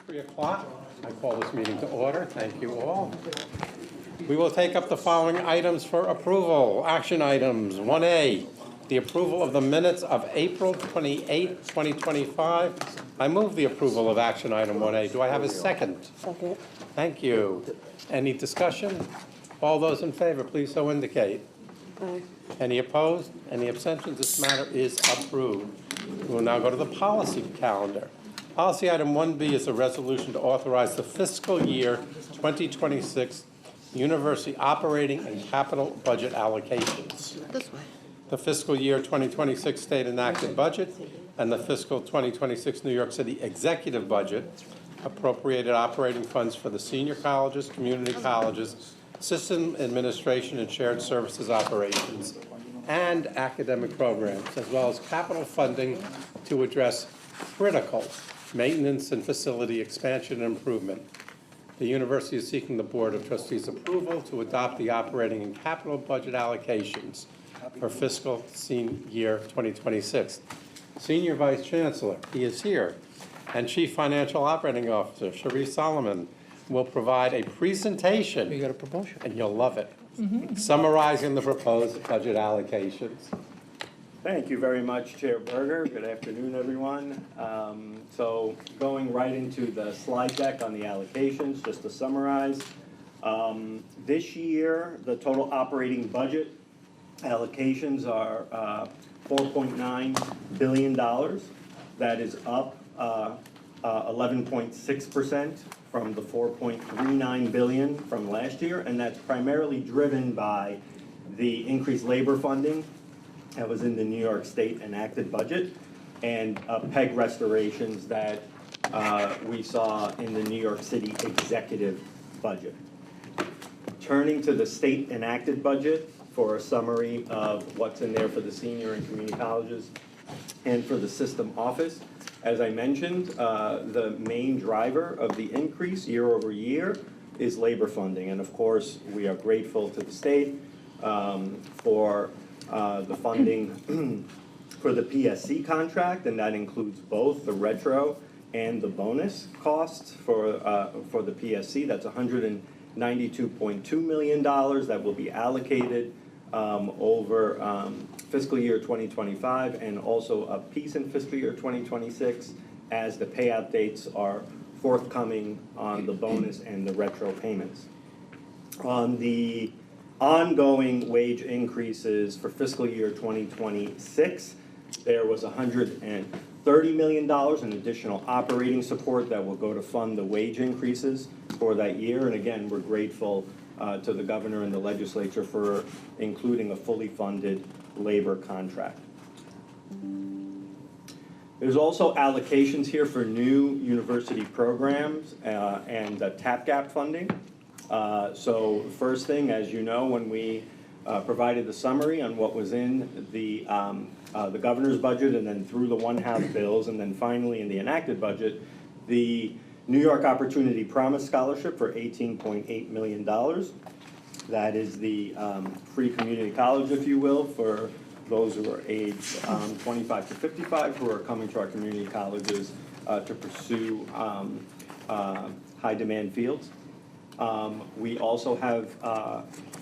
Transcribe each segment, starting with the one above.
3 o'clock. I call this meeting to order. Thank you all. We will take up the following items for approval. Action items. 1A, the approval of the minutes of April 28, 2025. I move the approval of action item 1A. Do I have a second? Second. Thank you. Any discussion? All those in favor, please so indicate. Aye. Any opposed? Any abstentions? This matter is approved. We will now go to the policy calendar. Policy item 1B is a resolution to authorize the fiscal year 2026 university operating and capital budget allocations. This way. The fiscal year 2026 state enacted budget and the fiscal 2026 New York City executive budget appropriated operating funds for the senior colleges, community colleges, system administration and shared services operations, and academic programs, as well as capital funding to address critical maintenance and facility expansion and improvement. The university is seeking the Board of Trustees' approval to adopt the operating and capital budget allocations for fiscal year 2026. Senior Vice Chancellor, he is here, and Chief Financial Operating Officer, Sharice Solomon, will provide a presentation. You got a promotion. And you'll love it. Summarizing the proposed budget allocations. Thank you very much, Chair Berger. Good afternoon, everyone. So going right into the slide deck on the allocations, just to summarize. This year, the total operating budget allocations are $4.9 billion. That is up 11.6% from the $4.39 billion from last year, and that's primarily driven by the increased labor funding that was in the New York State enacted budget and PEG restorations that we saw in the New York City executive budget. Turning to the state enacted budget for a summary of what's in there for the senior and community colleges and for the system office. As I mentioned, the main driver of the increase year over year is labor funding. And of course, we are grateful to the state for the funding for the PSC contract, and that includes both the retro and the bonus costs for the PSC. That's $192.2 million that will be allocated over fiscal year 2025, and also a piece in fiscal year 2026 as the payout dates are forthcoming on the bonus and the retro payments. On the ongoing wage increases for fiscal year 2026, there was $130 million in additional operating support that will go to fund the wage increases for that year. And again, we're grateful to the governor and the legislature for including a fully funded labor contract. There's also allocations here for new university programs and TAP gap funding. So first thing, as you know, when we provided the summary on what was in the governor's budget and then through the one-house bills and then finally in the enacted budget, the New York Opportunity Promise Scholarship for $18.8 million. That is the free community college, if you will, for those who are aged 25 to 55 who are coming to our community colleges to pursue high demand fields. We also have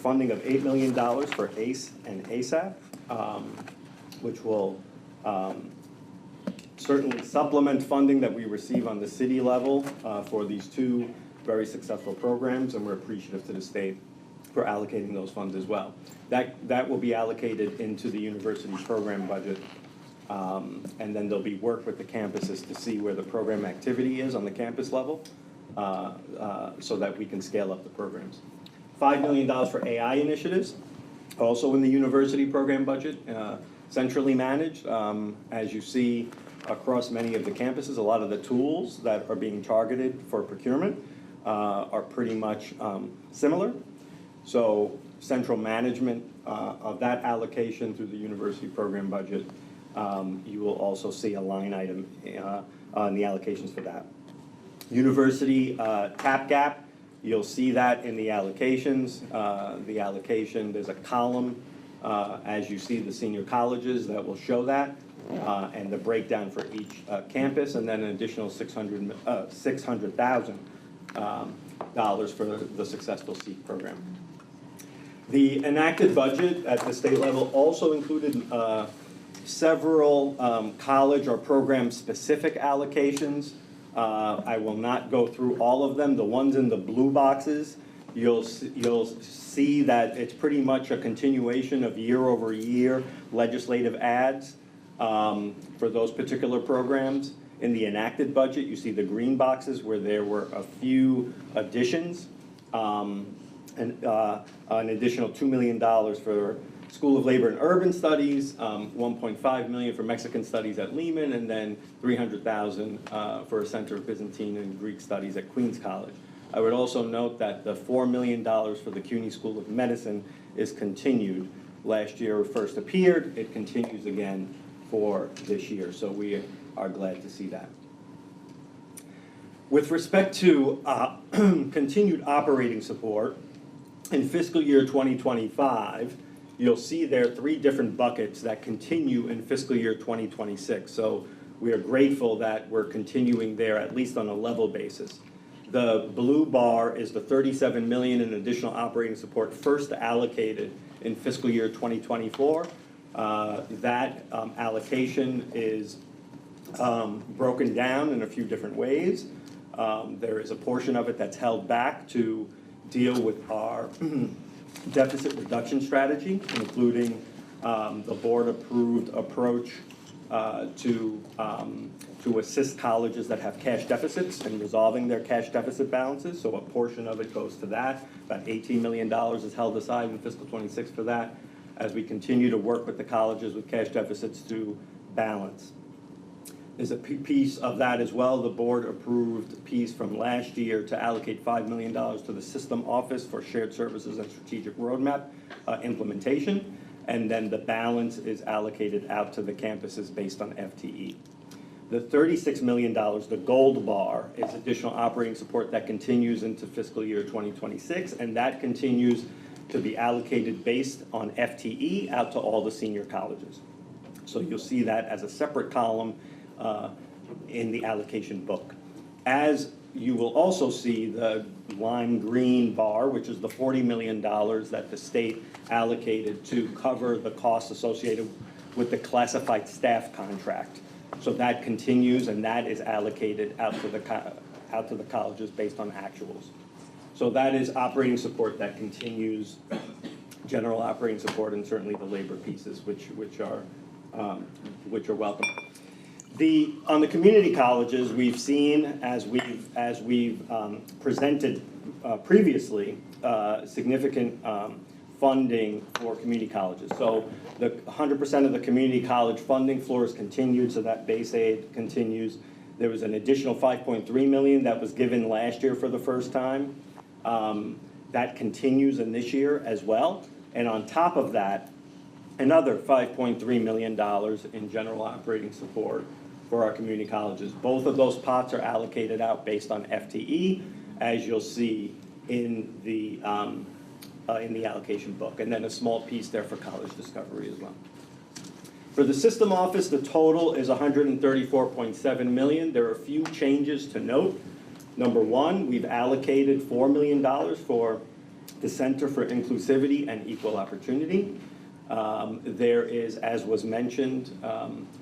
funding of $8 million for ACE and ASAP, which will certainly supplement funding that we receive on the city level for these two very successful programs, and we're appreciative to the state for allocating those funds as well. That will be allocated into the university's program budget, and then there'll be work with the campuses to see where the program activity is on the campus level, so that we can scale up the programs. $5 million for AI initiatives, also in the university program budget, centrally managed. As you see across many of the campuses, a lot of the tools that are being targeted for procurement are pretty much similar. So central management of that allocation through the university program budget, you will also see a line item on the allocations for that. University TAP gap, you'll see that in the allocations. The allocation, there's a column as you see the senior colleges that will show that. and the breakdown for each campus, and then an additional $600,000 for the Successful Seek program. The enacted budget at the state level also included several college or program-specific allocations. I will not go through all of them. The ones in the blue boxes, you'll see that it's pretty much a continuation of year-over-year legislative ads for those particular programs. In the enacted budget, you see the green boxes where there were a few additions, and an additional $2 million for School of Labor and Urban Studies, $1.5 million for Mexican Studies at Lehman, and then $300,000 for a Center of Byzantine and Greek Studies at Queens College. I would also note that the $4 million for the CUNY School of Medicine is continued. Last year it first appeared, it continues again for this year, so we are glad to see that. With respect to continued operating support, in fiscal year 2025, you'll see there are 3 different buckets that continue in fiscal year 2026. So we are grateful that we're continuing there, at least on a level basis. The blue bar is the $37 million in additional operating support first allocated in fiscal year 2024. That allocation is broken down in a few different ways. There is a portion of it that's held back to deal with our deficit reduction strategy, including the board-approved approach to assist colleges that have cash deficits in resolving their cash deficit balances. So a portion of it goes to that. About $18 million is held aside in fiscal 26 for that, as we continue to work with the colleges with cash deficits to balance. There's a piece of that as well, the board-approved piece from last year to allocate $5 million to the system office for shared services and strategic roadmap implementation, and then the balance is allocated out to the campuses based on FTE. The $36 million, the gold bar, is additional operating support that continues into fiscal year 2026, and that continues to be allocated based on FTE out to all the senior colleges. So you'll see that as a separate column in the allocation book. As you will also see the lime green bar, which is the $40 million that the state allocated to cover the costs associated with the classified staff contract. So that continues, and that is allocated out to the colleges based on actuals. So that is operating support that continues, general operating support, and certainly the labor pieces, which are welcome. On the community colleges, we've seen, as we've presented previously, significant funding for community colleges. So the 100% of the community college funding floor is continued, so that base aid continues. There was an additional $5.3 million that was given last year for the first time. That continues in this year as well. And on top of that, another $5.3 million in general operating support for our community colleges. Both of those pots are allocated out based on FTE, as you'll see in the allocation book, and then a small piece there for college discovery as well. For the system office, the total is $134.7 million. There are a few changes to note. Number one, we've allocated $4 million for the Center for Inclusivity and Equal Opportunity. There is, as was mentioned,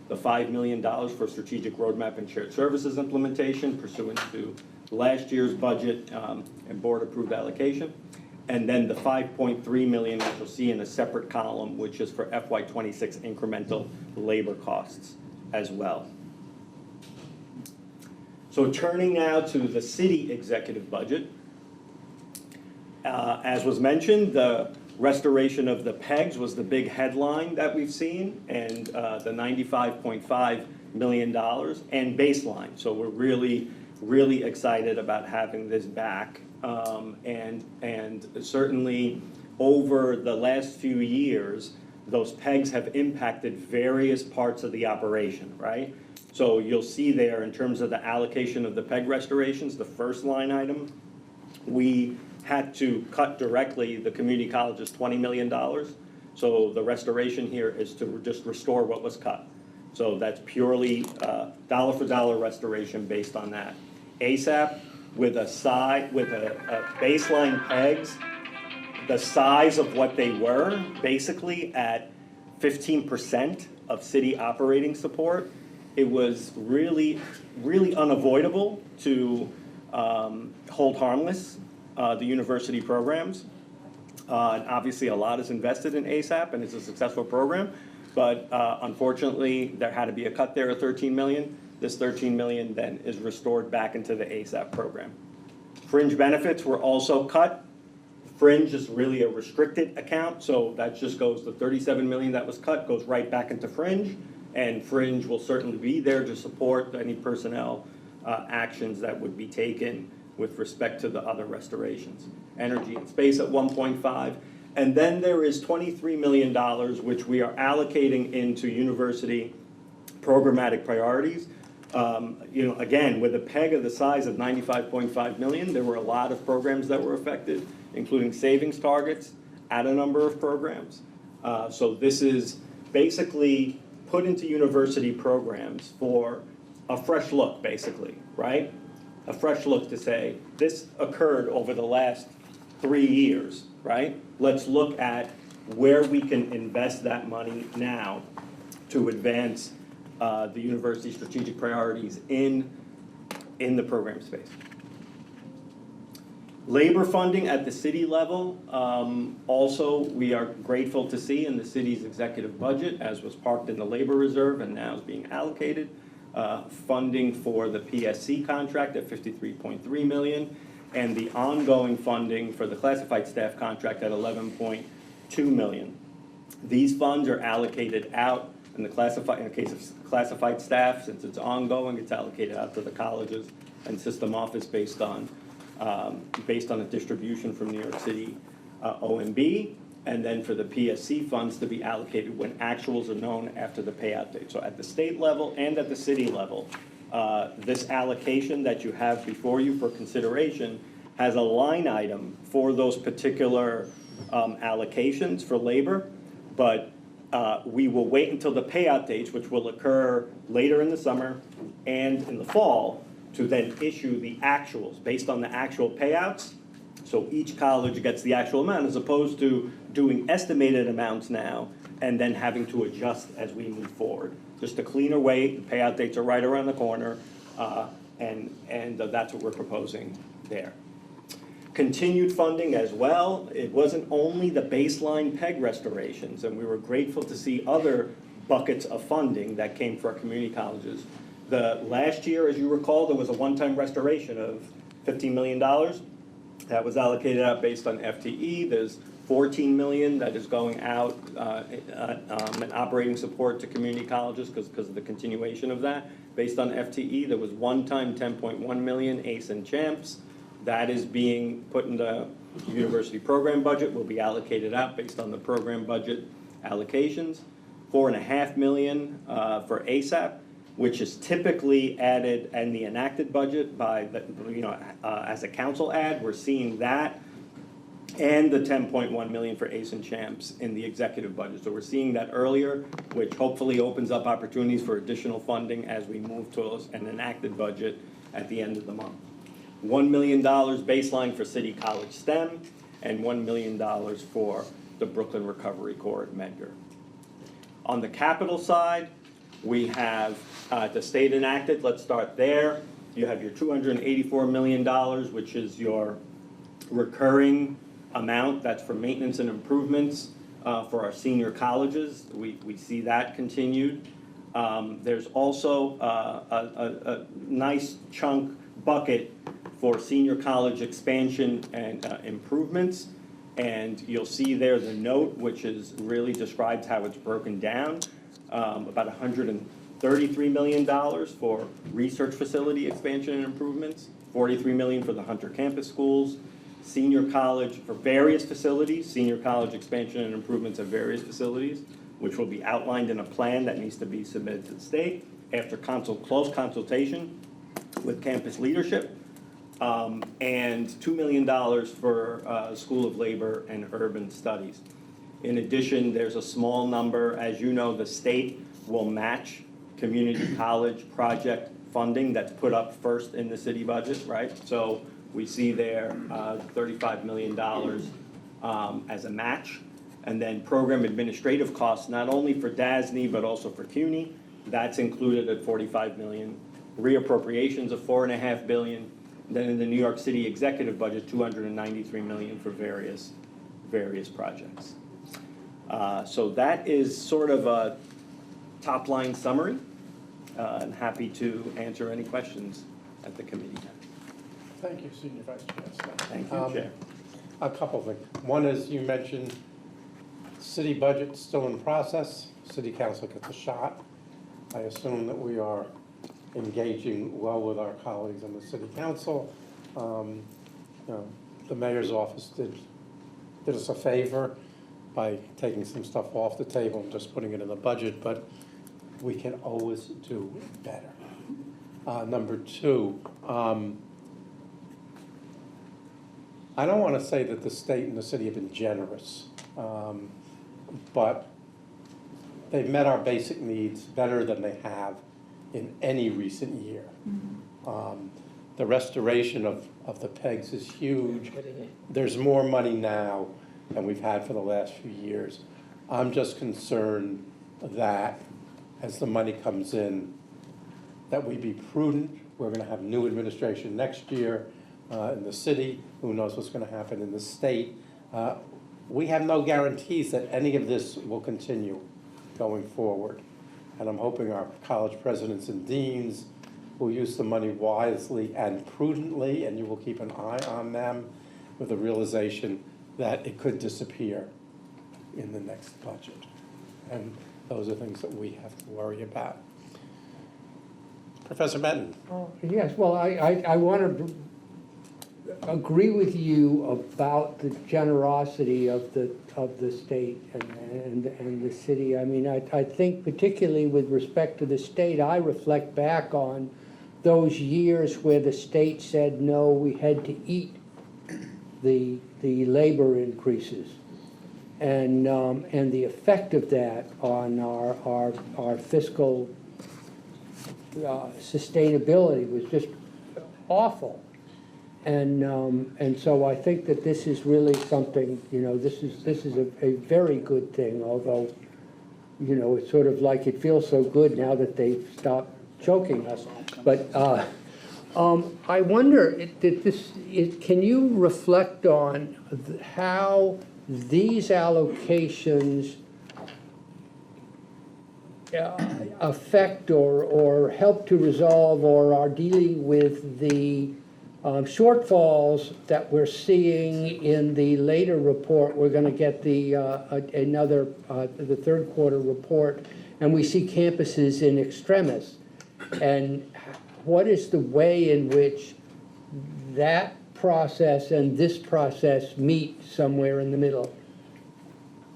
the $5 million for strategic roadmap and shared services implementation pursuant to last year's budget and board-approved allocation. And then the $5.3 million, which you'll see in a separate column, which is for FY26 incremental labor costs as well. So turning now to the city executive budget. As was mentioned, the restoration of the PEGs was the big headline that we've seen, and the $95.5 million and baseline. So we're really, really excited about having this back. And certainly over the last few years, those PEGs have impacted various parts of the operation, right? So you'll see there in terms of the allocation of the PEG restorations, the first line item, we had to cut directly the community college's $20 million. So the restoration here is to just restore what was cut. So that's purely dollar for dollar restoration based on that. ASAP with a baseline pegs, the size of what they were, basically at 15% of city operating support. It was really, really unavoidable to hold harmless the university programs. And obviously, a lot is invested in ASAP, and it's a successful program. But unfortunately, there had to be a cut there of 13 million. This 13 million then is restored back into the ASAP program. Fringe benefits were also cut. Fringe is really a restricted account, so that just goes, the 37 million that was cut goes right back into Fringe, and Fringe will certainly be there to support any personnel actions that would be taken with respect to the other restorations. Energy and space at 1.5, and then there is $23 million which we are allocating into university programmatic priorities. Again, with a PEG of the size of 95.5 million, there were a lot of programs that were affected, including savings targets at a number of programs. So this is basically put into university programs for a fresh look, basically, right? A fresh look to say, this occurred over the last 3 years, right? Let's look at where we can invest that money now to advance the university's strategic priorities in the program space. Labor funding at the city level, also we are grateful to see in the city's executive budget, as was parked in the labor reserve and now is being allocated, funding for the PSC contract at 53.3 million, and the ongoing funding for the classified staff contract at 11.2 million. These funds are allocated out in the case of classified staff, since it's ongoing, it's allocated out to the colleges and system office based on a distribution from New York City OMB, and then for the PSC funds to be allocated when actuals are known after the payout date. So at the state level and at the city level, this allocation that you have before you for consideration has a line item for those particular allocations for labor, but we will wait until the payout dates, which will occur later in the summer and in the fall, to then issue the actuals based on the actual payouts. So each college gets the actual amount, as opposed to doing estimated amounts now and then having to adjust as we move forward. Just a cleaner way, the payout dates are right around the corner, and that's what we're proposing there. Continued funding as well. It wasn't only the baseline PEG restorations, and we were grateful to see other buckets of funding that came for our community colleges. Last year, as you recall, there was a one-time restoration of $15 million. That was allocated out based on FTE. There's 14 million that is going out in operating support to community colleges because of the continuation of that. Based on FTE, there was one-time 10.1 million ACE and CHAMPS. That is being put in the university program budget, will be allocated out based on the program budget allocations. 4.5 million for ASAP, which is typically added in the enacted budget by as a council ad. We're seeing that, and the 10.1 million for ACE and CHAMPS in the executive budget. So we're seeing that earlier, which hopefully opens up opportunities for additional funding as we move towards an enacted budget at the end of the month. $1 million baseline for City College STEM, and $1 million for the Brooklyn Recovery Corps at Medgar. On the capital side, we have the state enacted. Let's start there. You have your $284 million, which is your recurring amount. That's for maintenance and improvements for our senior colleges. We see that continued. There's also a nice chunk bucket for senior college expansion and improvements. And you'll see there the note, which is really describes how it's broken down. About $133 million for research facility expansion and improvements, $43 million for the Hunter campus schools, senior college for various facilities, senior college expansion and improvements of various facilities, which will be outlined in a plan that needs to be submitted to the state after close consultation with campus leadership, and $2 million for School of Labor and Urban Studies. In addition, there's a small number, as you know, the state will match community college project funding that's put up first in the city budget, right? So we see there $35 million as a match. And then program administrative costs, not only for DASNY, but also for CUNY, that's included at $45 million. Reappropriations of $4.5 billion. Then in the New York City executive budget, $293 million for various projects. So that is sort of a top-line summary. And happy to answer any questions at the committee. Thank you, Senior Vice Chancellor. Thank you, Chair. A couple of things. One is you mentioned city budget still in process. City Council gets a shot. I assume that we are engaging well with our colleagues on the City Council. You know, the Mayor's office did us a favor by taking some stuff off the table and just putting it in the budget, but we can always do better. Number two, I don't want to say that the state and the city have been generous, but they've met our basic needs better than they have in any recent year. The restoration of the pegs is huge. There's more money now than we've had for the last few years. I'm just concerned that as the money comes in, that we be prudent. We're going to have new administration next year in the city. Who knows what's going to happen in the state? We have no guarantees that any of this will continue going forward. And I'm hoping our college presidents and deans will use the money wisely and prudently, and you will keep an eye on them with the realization that it could disappear in the next budget. And those are things that we have to worry about. Professor Benton. Yes, well, I want to agree with you about the generosity of the state and the city. I mean, I think particularly with respect to the state, I reflect back on those years where the state said, no, we had to eat the labor increases. And the effect of that on our fiscal sustainability was just awful. And so I think that this is really something, you know, this is a very good thing, although, you know, it's sort of like it feels so good now that they've stopped choking us. But I wonder, can you reflect on how these allocations affect or help to resolve or are dealing with the shortfalls that we're seeing in the later report? We're going to get the the third quarter report, and we see campuses in extremis. And what is the way in which that process and this process meet somewhere in the middle?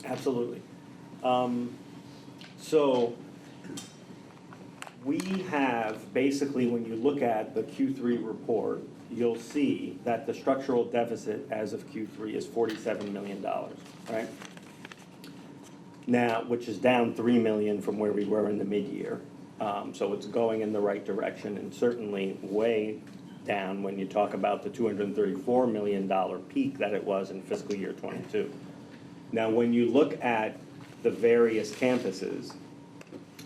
Absolutely. So we have basically, when you look at the Q3 report, you'll see that the structural deficit as of Q3 is $47 million, right? Now, which is down $3 million from where we were in the mid-year. So it's going in the right direction, and certainly way down when you talk about the $234 million peak that it was in fiscal year 22. Now, when you look at the various campuses,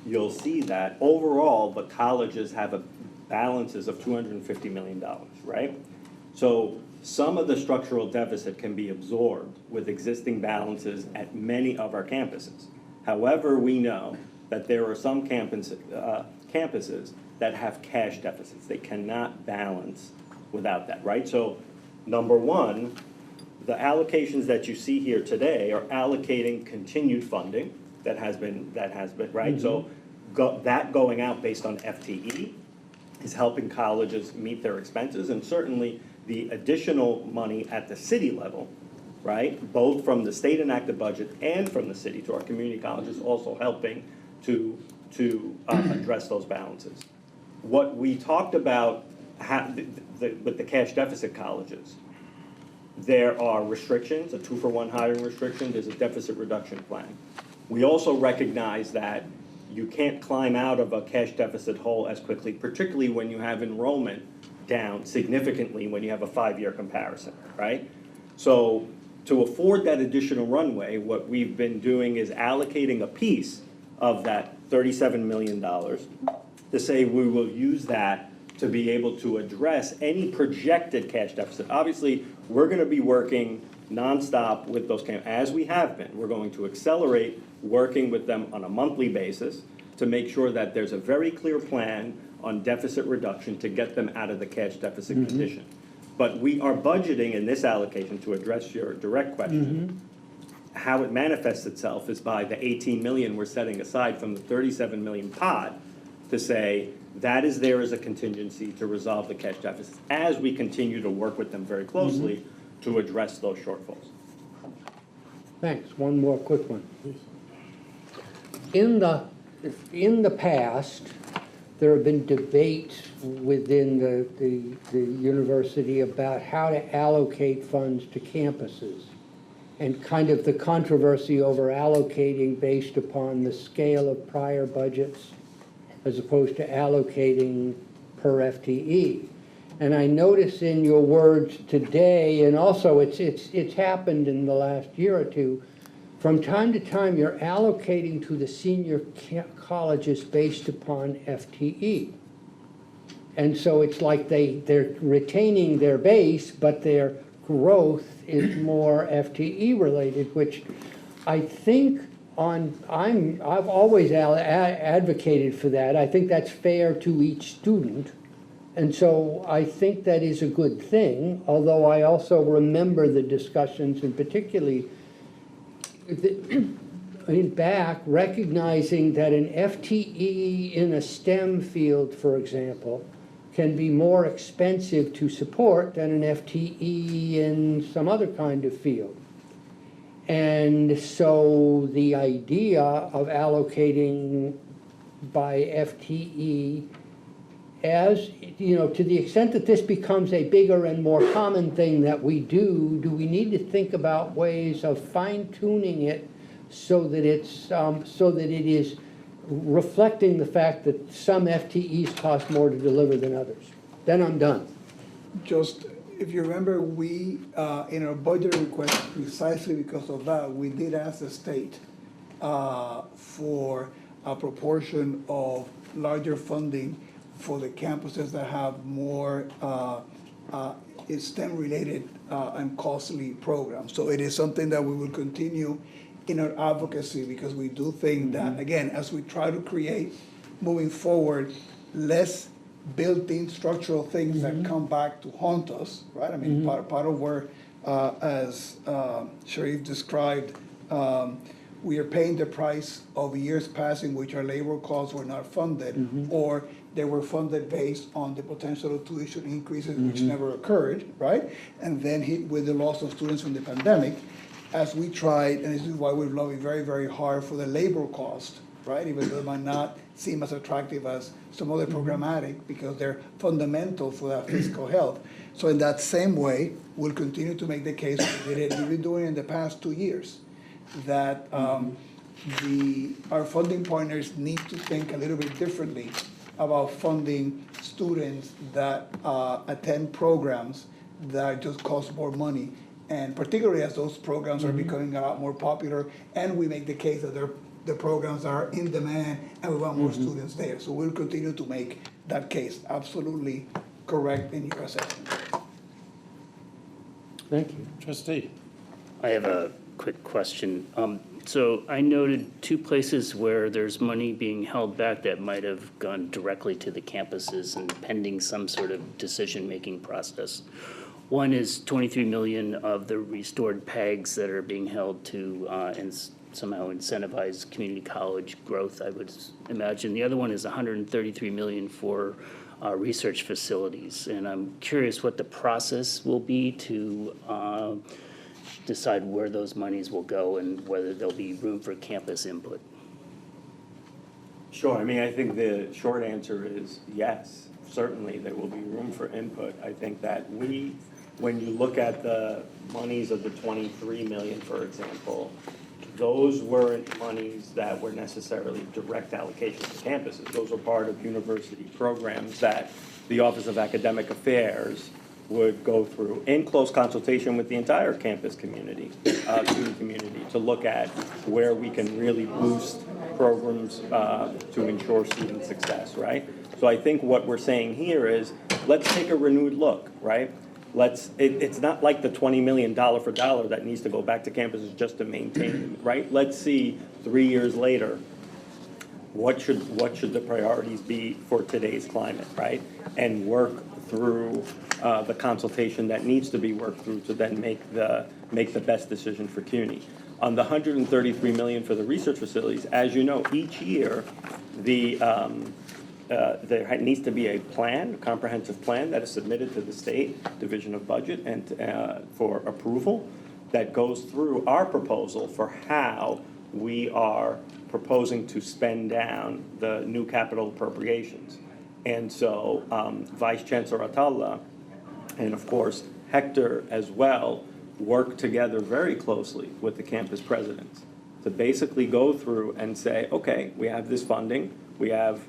you'll see that overall the colleges have balances of $250 million, right? So some of the structural deficit can be absorbed with existing balances at many of our campuses. However, we know that there are some campuses that have cash deficits. They cannot balance without that, right? So number one, the allocations that you see here today are allocating continued funding that has been right? Mm-hmm. So that going out based on FTE is helping colleges meet their expenses, and certainly the additional money at the city level, right? Both from the state enacted budget and from the city to our community colleges, also helping to address those balances. What we talked about with the cash deficit colleges, there are restrictions, a 2-for-1 hiring restriction, there's a deficit reduction plan. We also recognize that you can't climb out of a cash deficit hole as quickly, particularly when you have enrollment down significantly when you have a 5-year comparison, right? So to afford that additional runway, what we've been doing is allocating a piece of that $37 million to say we will use that to be able to address any projected cash deficit. Obviously, we're gonna be working nonstop with those as we have been. We're going to accelerate working with them on a monthly basis to make sure that there's a very clear plan on deficit reduction to get them out of the cash deficit condition. But we are budgeting in this allocation, to address your direct question, how it manifests itself is by the 18 million we're setting aside from the 37 million pot to say that is there as a contingency to resolve the cash deficits as we continue to work with them very closely to address those shortfalls. Thanks. One more quick one. In the past, there have been debates within the university about how to allocate funds to campuses, and kind of the controversy over allocating based upon the scale of prior budgets as opposed to allocating per FTE. And I notice in your words today, and also it's happened in the last year or two, from time to time you're allocating to the senior colleges based upon FTE. And so it's like they're retaining their base, but their growth is more FTE related, which I think I've always advocated for that. I think that's fair to each student. And so I think that is a good thing, although I also remember the discussions, and particularly back, recognizing that an FTE in a STEM field, for example, can be more expensive to support than an FTE in some other kind of field. And so the idea of allocating by FTE, as, you know, to the extent that this becomes a bigger and more common thing that we do we need to think about ways of fine-tuning it so that it is reflecting the fact that some FTEs cost more to deliver than others? Then I'm done. Just, if you remember, we, in our budget request, precisely because of that, we did ask the state for a proportion of larger funding for the campuses that have more STEM-related and costly programs. So it is something that we will continue in our advocacy, because we do think that, again, as we try to create, moving forward, less built-in structural things that come back to haunt us, right? I mean, part of where, as Sharif described, we are paying the price of years past in which our labor costs were not funded, or they were funded based on the potential of tuition increases, which never occurred, right? And then hit with the loss of students from the pandemic, as we tried, and this is why we're lobbying very, very hard for the labor cost, right? Even though it might not seem as attractive as some other programmatic, because they're fundamental for that fiscal health. So in that same way, we'll continue to make the case we've been doing in the past 2 years, that our funding partners need to think a little bit differently about funding students that attend programs that just cost more money. And particularly as those programs are becoming a lot more popular, and we make the case that the programs are in demand and we want more students there. So we'll continue to make that case. Absolutely correct in your assessment. Thank you. Trustee. I have a quick question. So I noted 2 places where there's money being held back that might have gone directly to the campuses and pending some sort of decision-making process. One is 23 million of the restored PEGs that are being held to somehow incentivize community college growth, I would imagine. The other one is 133 million for research facilities. And I'm curious what the process will be to decide where those monies will go and whether there'll be room for campus input. Sure, I mean, I think the short answer is yes, certainly there will be room for input. I think that when you look at the monies of the 23 million, for example, those weren't monies that were necessarily direct allocations to campuses. Those were part of university programs that the Office of Academic Affairs would go through in close consultation with the entire campus community, student community, to look at where we can really boost programs to ensure student success, right? So I think what we're saying here is, let's take a renewed look, right? It's not like the $20 million for dollar that needs to go back to campuses just to maintain them, right? Let's see 3 years later, what should the priorities be for today's climate, right? And work through the consultation that needs to be worked through to then make the best decision for CUNY. On the $133 million for the research facilities, as you know, each year, there needs to be a plan, a comprehensive plan that is submitted to the State Division of Budget and for approval that goes through our proposal for how we are proposing to spend down the new capital appropriations. And so Vice Chancellor Atalla and of course Hector as well work together very closely with the campus presidents to basically go through and say, okay, we have this funding, we have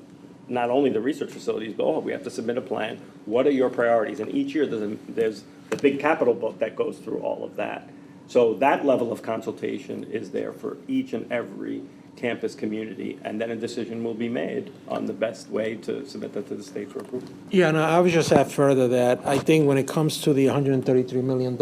not only the research facilities, but we have to submit a plan. What are your priorities? And each year there's a big capital book that goes through all of that. So that level of consultation is there for each and every campus community, and then a decision will be made on the best way to submit that to the state for approval. Yeah, and I would just add further that I think when it comes to the $133 million,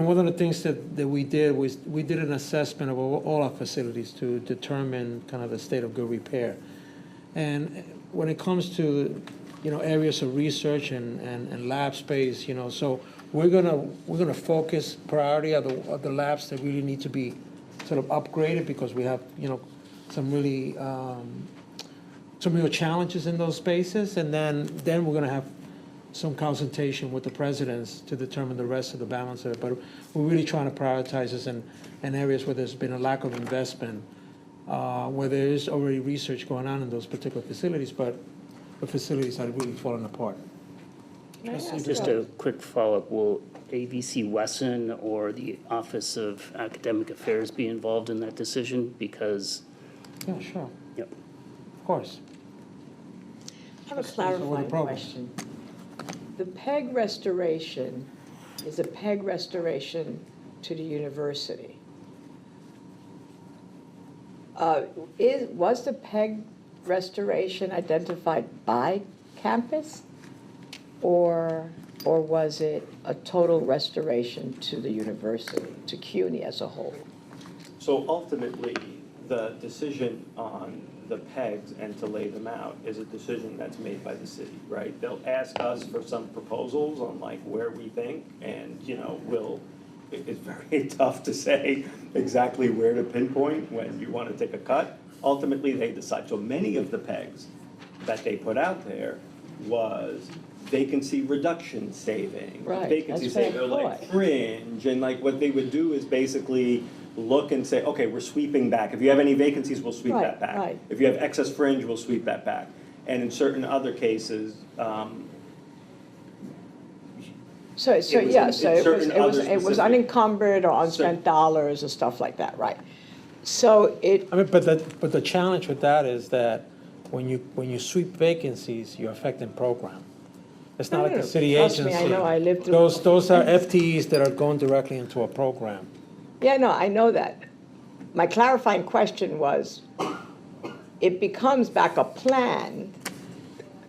one of the things that we did was we did an assessment of all our facilities to determine kind of the state of good repair. And when it comes to, areas of research and lab space, so we're gonna focus priority of the labs that really need to be sort of upgraded because we have, some real challenges in those spaces. And then we're gonna have some consultation with the presidents to determine the rest of the balance of it. But we're really trying to prioritize this in areas where there's been a lack of investment, where there is already research going on in those particular facilities, but the facilities are really falling apart. Just a quick follow-up, will ABC Wesson or the Office of Academic Affairs be involved in that decision? Because, Yeah, sure, yep. of course. I have a the clarifying problem. question. The PEG restoration is a PEG restoration to the university. Was the PEG restoration identified by campus? Or was it a total restoration to the university, to CUNY as a whole? So ultimately, the decision on the pegs and to lay them out is a decision that's made by the city, right? They'll ask us for some proposals on like where we think, and it's very tough to say exactly where to pinpoint when you want to take a cut. Ultimately, they decide. So many of the pegs that they put out there was vacancy reduction saving. Right, Vacancy that's what I saving, or like thought. fringe, and like what they would do is basically look and say, okay, we're sweeping back. If you have any vacancies, we'll sweep that Right, back. right. If you have excess fringe, we'll sweep that back. And in certain other cases, So was it certain other was specific- unencumbered or unspent dollars and stuff like that, right? So I mean, but the challenge with that is that when you sweep vacancies, you're affecting program. It's not like the city Trust agency. me, I know, I lived through. Those are FTEs that are going directly into a program. Yeah, no, I know that. My clarifying question was, it becomes back a plan,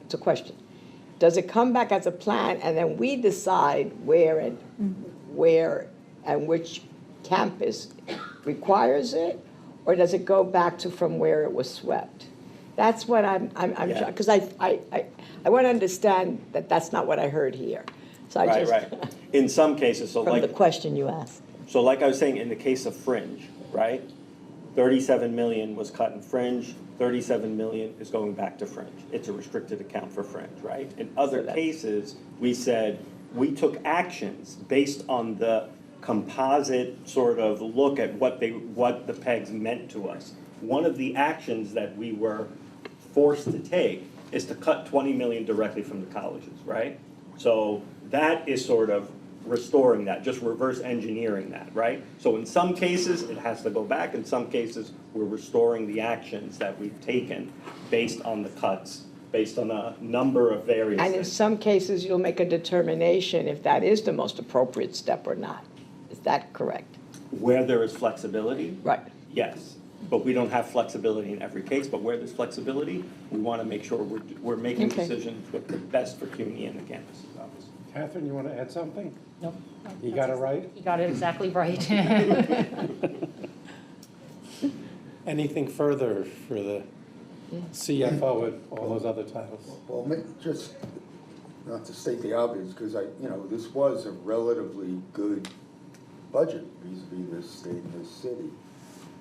it's a question. Does it come back as a plan and then we decide where and which campus requires it? Or does it go back to from where it was swept? That's what I'm Yeah. because I want to understand that that's not what I heard here. So I just, right. In some cases, so from the like, question you asked. so like I was saying, in the case of fringe, right? 37 million was cut in fringe, 37 million is going back to fringe. It's a restricted account for fringe, right? In other So that's- cases, we said, we took actions based on the composite sort of look at what the pegs meant to us. One of the actions that we were forced to take is to cut 20 million directly from the colleges, right? So that is sort of restoring that, just reverse engineering that, right? So in some cases, it has to go back. In some cases, we're restoring the actions that we've taken based on the cuts, based on a number of various And in things. some cases, you'll make a determination if that is the most appropriate step or not. Is that correct? Where there is flexibility, Right. yes. But we don't have flexibility in every case, but where there's flexibility, we want to make sure we're making Okay. decisions with the best for CUNY and the campuses, obviously. Catherine, you want to add something? Nope. You got it right? You got it exactly right. Anything further for the CFO and all those other titles? Well, just, not to state the obvious, because this was a relatively good budget vis-a-vis this state and this city.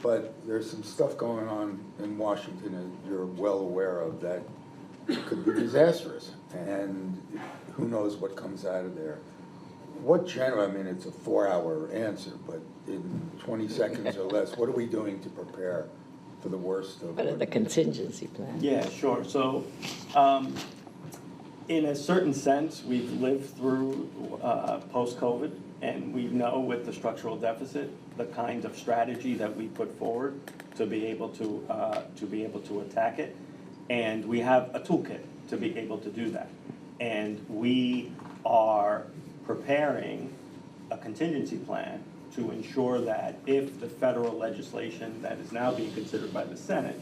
But there's some stuff going on in Washington that you're well aware of that could be disastrous. And who knows what comes out of there. I mean, it's a 4-hour answer, but in 20 seconds or less, what are we doing to prepare for the worst of But what? the contingency plan. Yeah, sure. So, in a certain sense, we've lived through post-COVID, and we know with the structural deficit, the kind of strategy that we put forward to be able to attack it. And we have a toolkit to be able to do that. And we are preparing a contingency plan to ensure that if the federal legislation that is now being considered by the Senate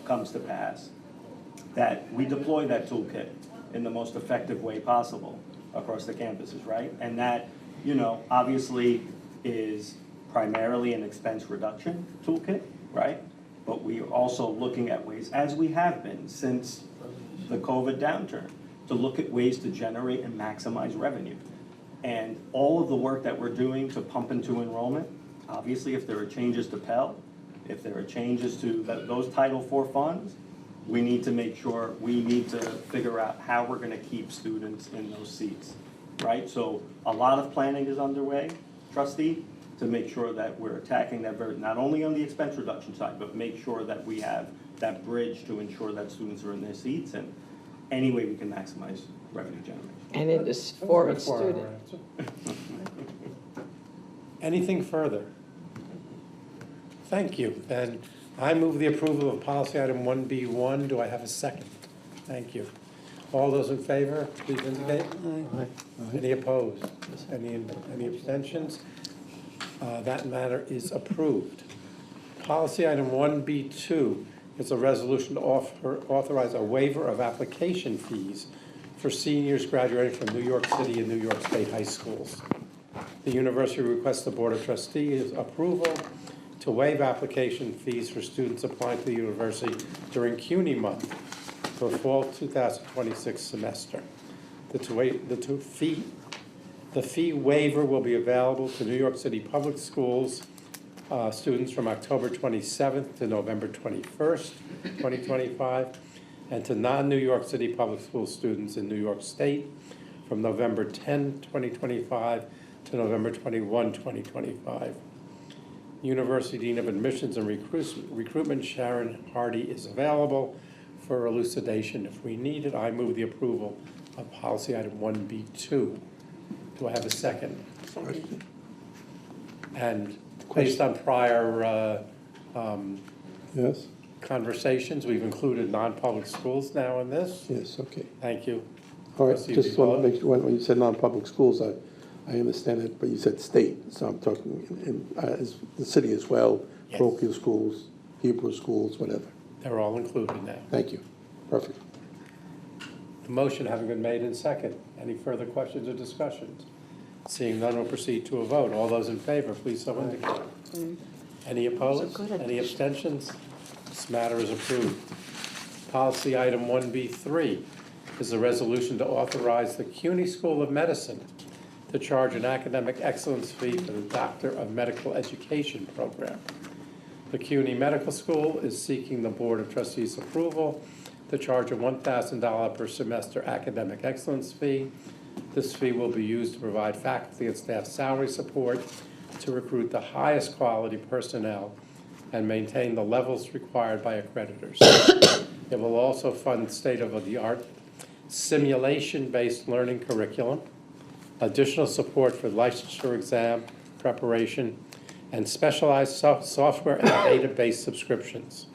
comes to pass, that we deploy that toolkit in the most effective way possible across the campuses, right? And that, obviously is primarily an expense reduction toolkit, right? But we are also looking at ways, as we have been since the COVID downturn, to look at ways to generate and maximize revenue. And all of the work that we're doing to pump into enrollment, obviously if there are changes to Pell, if there are changes to those Title IV funds, we need to figure out how we're gonna keep students in those seats, right? So a lot of planning is underway, trustee, to make sure that we're attacking that not only on the expense reduction side, but make sure that we have that bridge to ensure that students are in their seats and any way we can maximize revenue generation. And in this for its student. Anything further? Thank you. And I move the approval of policy item 1B1. Do I have a second? Thank you. All those in favor, please indicate. Any opposed? Any abstentions? That matter is approved. Policy item 1B2 is a resolution to authorize a waiver of application fees for seniors graduating from New York City and New York State high schools. The university requests the Board of Trustees approval to waive application fees for students applying to the university during CUNY month for fall 2026 semester. The fee waiver will be available to New York City Public Schools students from October 27th to November 21st, 2025, and to non-New York City Public School students in New York State from November 10, 2025 to November 21, 2025. University Dean of Admissions and Recruitment Sharon Hardy is available for elucidation if we need it. I move the approval of policy item 1B2. Do I have a second? And based on prior Yes, conversations, we've included non-public schools now in this. yes, okay. Thank you. All right, Trustee just want to Depot? make sure, when you said non-public schools, I understand it, but you said state, so I'm talking as the city as well, Yes. parochial schools, Hebrew schools, whatever. They're all included now. Thank you. Perfect. The motion having been made and second. Any further questions or discussions? Seeing none, we'll proceed to a vote. All those in favor, please so indicate. Any opposed? So good. Any abstentions? This matter is approved. Policy item 1B3 is a resolution to authorize the CUNY School of Medicine to charge an academic excellence fee for the Doctor of Medical Education program. The CUNY Medical School is seeking the Board of Trustees' approval to charge a $1,000 per semester academic excellence fee. This fee will be used to provide faculty and staff salary support to recruit the highest quality personnel and maintain the levels required by accreditors. It will also fund state-of-the-art simulation-based learning curriculum, additional support for licensure exam preparation, and specialized software and database subscriptions.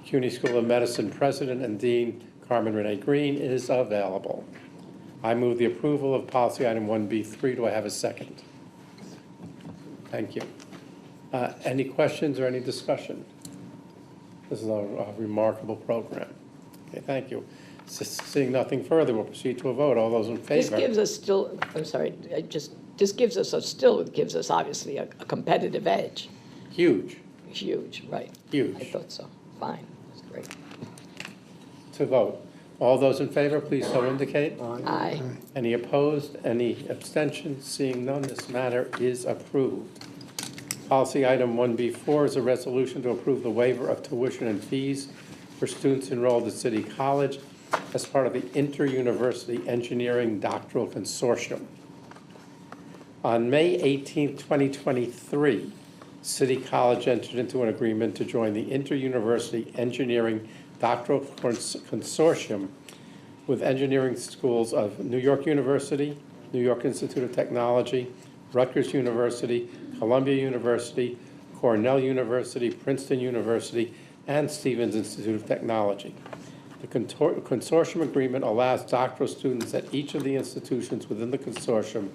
CUNY School of Medicine President and Dean Carmen Renee Green is available. I move the approval of policy item 1B3. Do I have a second? Thank you. Any questions or any discussion? This is a remarkable program. Okay, thank you. Seeing nothing further, we'll proceed to a vote. All those in This favor? gives us still, I'm sorry, this gives us, obviously a competitive edge. Huge, Huge, right. huge. I thought so. Fine, that's great. To vote. All those in favor, please so indicate. Aye. Any opposed? Any abstentions? Seeing none, this matter is approved. Policy item 1B4 is a resolution to approve the waiver of tuition and fees for students enrolled at City College as part of the Inter-University Engineering Doctoral Consortium. On May 18, 2023, City College entered into an agreement to join the Inter-University Engineering Doctoral Consortium with engineering schools of New York University, New York Institute of Technology, Rutgers University, Columbia University, Cornell University, Princeton University, and Stevens Institute of Technology. The consortium agreement allows doctoral students at each of the institutions within the consortium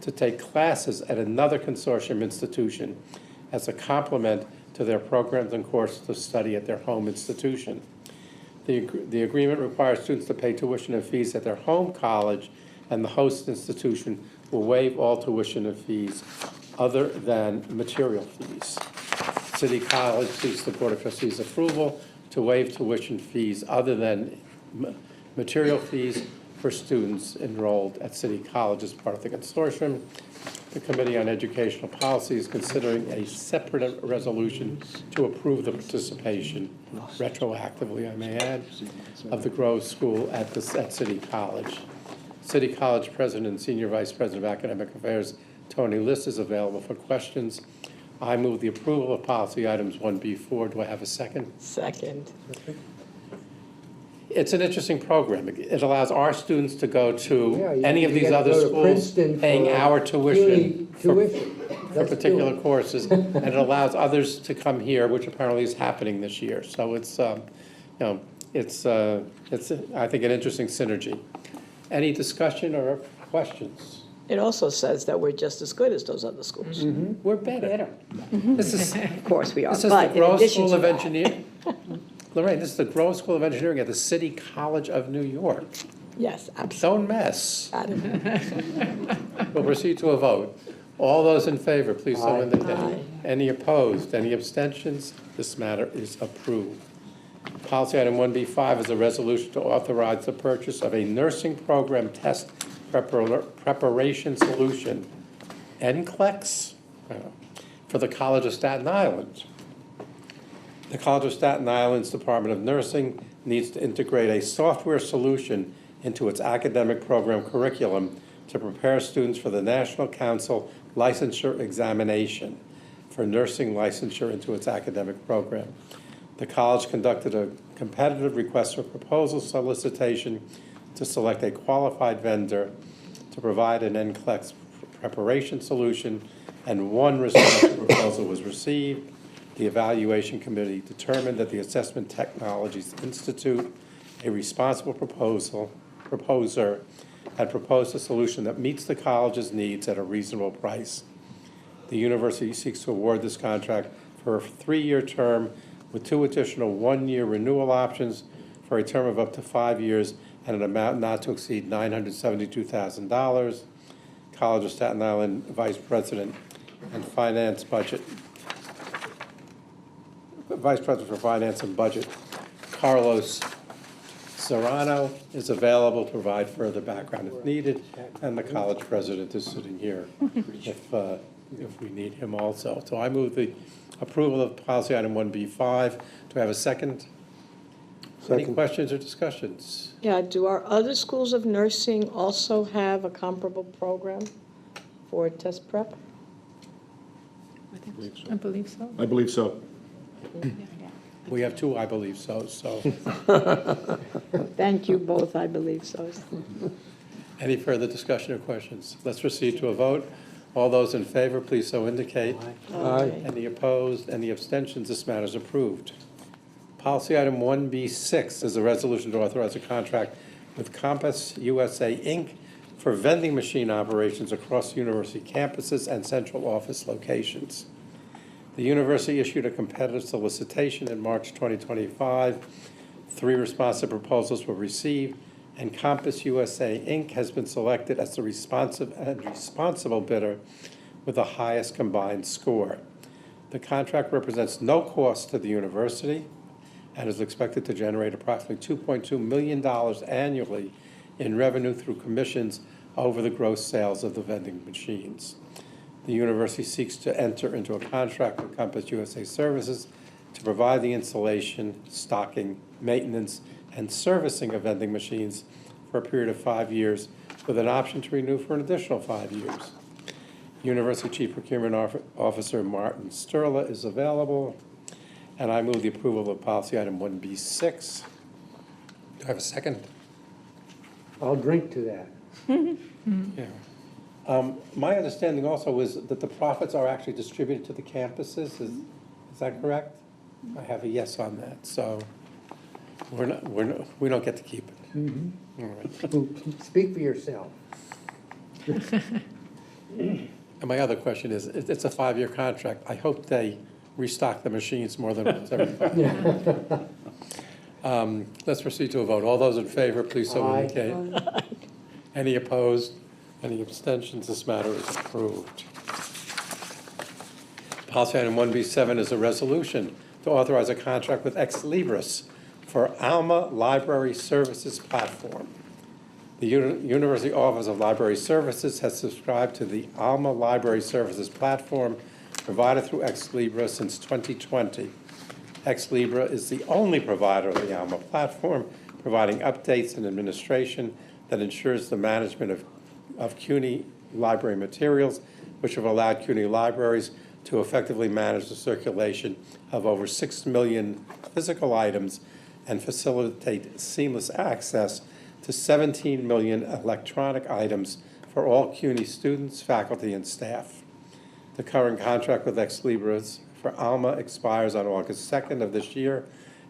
to take classes at another consortium institution as a complement to their programs and courses of study at their home institution. The agreement requires students to pay tuition and fees at their home college, and the host institution will waive all tuition and fees other than material fees. City College seeks the Board of Trustees' approval to waive tuition fees other than material fees for students enrolled at City College as part of the consortium. The Committee on Educational Policy is considering a separate resolution to approve the participation, retroactively I may add, of the Grove School at City College. City College President and Senior Vice President of Academic Affairs, Tony List, is available for questions. I move the approval of policy items 1B4. Do I have a second? Second. It's an interesting program. It allows our students to go Yeah, to you- any of you these get to other go to schools, Princeton paying for our tuition for Let's do particular it. courses, and it allows others to come here, which apparently is happening this year. So it's, it's I think, an interesting synergy. Any discussion or questions? It also says that we're just as good as those other schools. We're better. This is, Of course we are, this is the but in Grove addition School to of that. Engineering. Lorraine, this is the Grove School of Engineering at the City College of New York. Yes, absolutely. Don't mess. Got it. We'll proceed to a vote. All those in favor, please so Aye. indicate. Aye. Any opposed? Any abstentions? This matter is approved. Policy item 1B5 is a resolution to authorize the purchase of a nursing program test preparation solution, NCLEX, for the College of Staten Island. The College of Staten Island's Department of Nursing needs to integrate a software solution into its academic program curriculum to prepare students for the National Council licensure examination for nursing licensure into its academic program. The college conducted a competitive request for proposal solicitation to select a qualified vendor to provide an NCLEX preparation solution, and one response to proposal was received. The evaluation committee determined that the Assessment Technologies Institute, a responsible proposer, had proposed a solution that meets the college's needs at a reasonable price. The university seeks to award this contract for a 3-year term with 2 additional 1-year renewal options for a term of up to 5 years and an amount not to exceed $972,000. College of Staten Island Vice President for Finance and Budget, Carlos Serrano, is available to provide further background if needed, and the college president is sitting here if we need him also. So I move the approval of policy item 1B5. Do I have a second? Any Second. questions or discussions? Yeah, do our other schools of nursing also have a comparable program for test prep? I believe so. I believe so. We have 2, I believe so. Thank you both, I believe so. Any further discussion or questions? Let's proceed to a vote. All those in favor, please so indicate. Aye. Any opposed? Any abstentions? This matter is approved. Policy item 1B6 is a resolution to authorize a contract with Compass USA, Inc. for vending machine operations across university campuses and central office locations. The university issued a competitive solicitation in March 2025. 3 responsive proposals were received, and Compass USA, Inc. has been selected as the responsible bidder with the highest combined score. The contract represents no cost to the university and is expected to generate approximately $2.2 million annually in revenue through commissions over the gross sales of the vending machines. The university seeks to enter into a contract with Compass USA Services to provide the installation, stocking, maintenance, and servicing of vending machines for a period of 5 years with an option to renew for an additional 5 years. University Chief Procurement Officer Martin Sterla is available, and I move the approval of policy item 1B6. Do I have a second? I'll drink to that. Yeah. My understanding also is that the profits are actually distributed to the campuses. Is that correct? I have a yes on that. So we don't get to keep it. All right. Speak for yourself. And my other question is, it's a 5-year contract. I hope they restock the machines more than once every 5 years. Let's proceed to a vote. All those in favor, please so Aye. indicate. Any opposed? Any abstentions? This matter is approved. Policy item 1B7 is a resolution to authorize a contract with Ex Libris for Alma Library Services Platform. The University Office of Library Services has subscribed to the Alma Library Services Platform provided through Ex Libra since 2020. Ex Libra is the only provider of the Alma platform, providing updates and administration that ensures the management of CUNY library materials, which have allowed CUNY libraries to effectively manage the circulation of over 6 million physical items and facilitate seamless access to 17 million electronic items for all CUNY students, faculty, and staff. The current contract with Ex Libris for Alma expires on August 2nd of this year,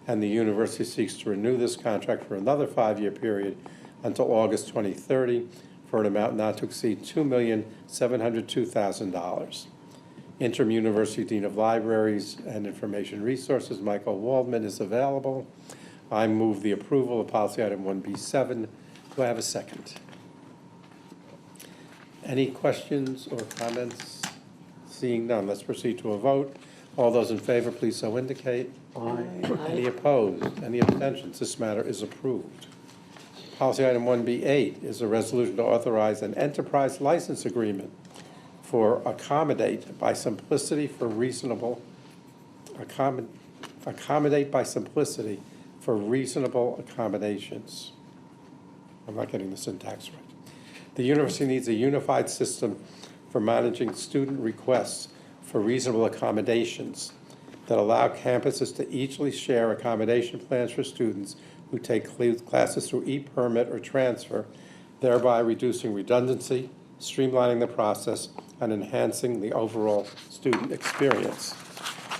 and the university seeks to renew this contract for another 5-year period until August 2030 for an amount not to exceed $2,702,000. Interim University Dean of Libraries and Information Resources, Michael Waldman, is available. I move the approval of policy item 1B7. Do I have a second? Any questions or comments? Seeing none, let's proceed to a vote. All those in favor, please so indicate. Aye. Any opposed? Any abstentions? This matter is approved. Policy item 1B8 is a resolution to authorize an enterprise license agreement for accommodate by simplicity for reasonable accommodations. I'm not getting the syntax right. The university needs a unified system for managing student requests for reasonable accommodations that allow campuses to easily share accommodation plans for students who take classes through e-permit or transfer, thereby reducing redundancy, streamlining the process, and enhancing the overall student experience.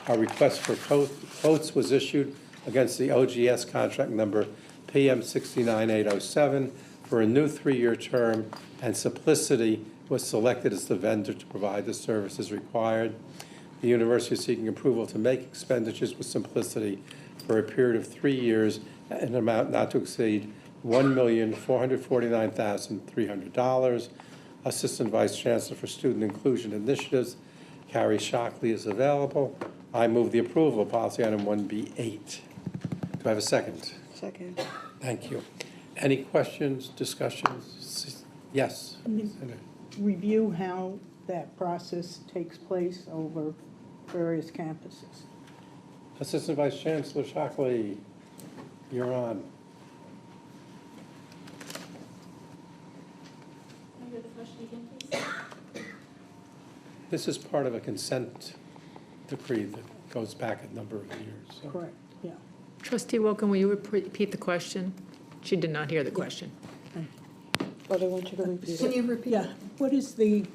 Our request for quotes was issued against the OGS contract number PM 69807 for a new 3-year term, and Simplicity was selected as the vendor to provide the services required. The university is seeking approval to make expenditures with Simplicity for a period of 3 years at an amount not to exceed $1,449,300. Assistant Vice Chancellor for Student Inclusion Initiatives, Carrie Shockley, is available. I move the approval of policy item 1B8. Do I have a second? Second. Thank you. Any questions, discussions? Yes. Review how that process takes place over various campuses. Assistant Vice Chancellor Shockley, you're on. This is part of a consent decree that goes back a number of years. So. Correct, yeah. Trustee Wilken, will you repeat the question? She did not hear the question. What I want you to repeat. Can you repeat? Yeah, what is the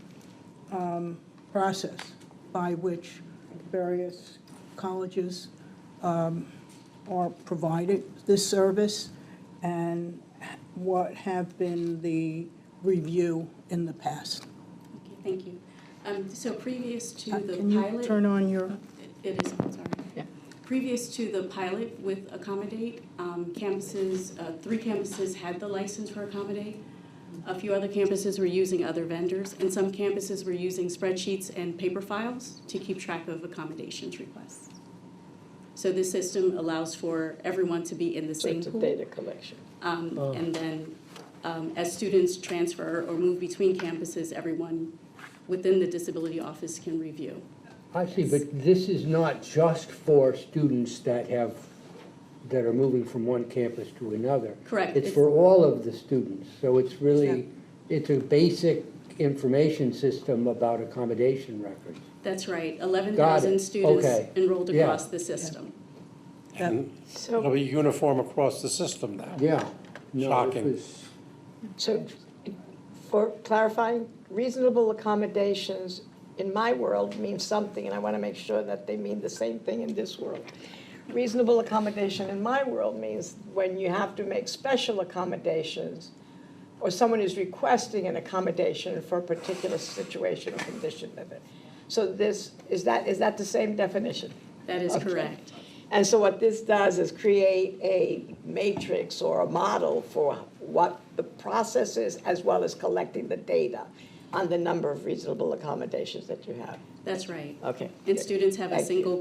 process by which various colleges are provided this service? And what have been the review in the past? Okay, thank you. So previous to the Can you pilot. turn on your, It is, I'm sorry. Yeah. Previous to the pilot with Accommodate, campuses, 3 campuses had the license for Accommodate. A few other campuses were using other vendors, and some campuses were using spreadsheets and paper files to keep track of accommodations requests. So this system allows for everyone to be in the So same it's a pool. data collection. And then as students transfer or move between campuses, everyone within the disability office can review. I see, but this is not just for students that are moving from one campus to another. Correct. It's for all of the students, so it's really, it's a basic information system about accommodation records. That's right, Got 11,000 it. students Okay. enrolled Yeah. across the system. And So- it'll be uniform across the system now. Yeah. No, it Shocking. was- So, for clarifying, reasonable accommodations in my world means something, and I want to make sure that they mean the same thing in this world. Reasonable accommodation in my world means when you have to make special accommodations, or someone is requesting an accommodation for a particular situation or condition of it. So this, is that the same definition? That is Okay. correct. And so what this does is create a matrix or a model for what the process is, as well as collecting the data on the number of reasonable accommodations that you have. That's right. Okay. And good. students have a Thank you. single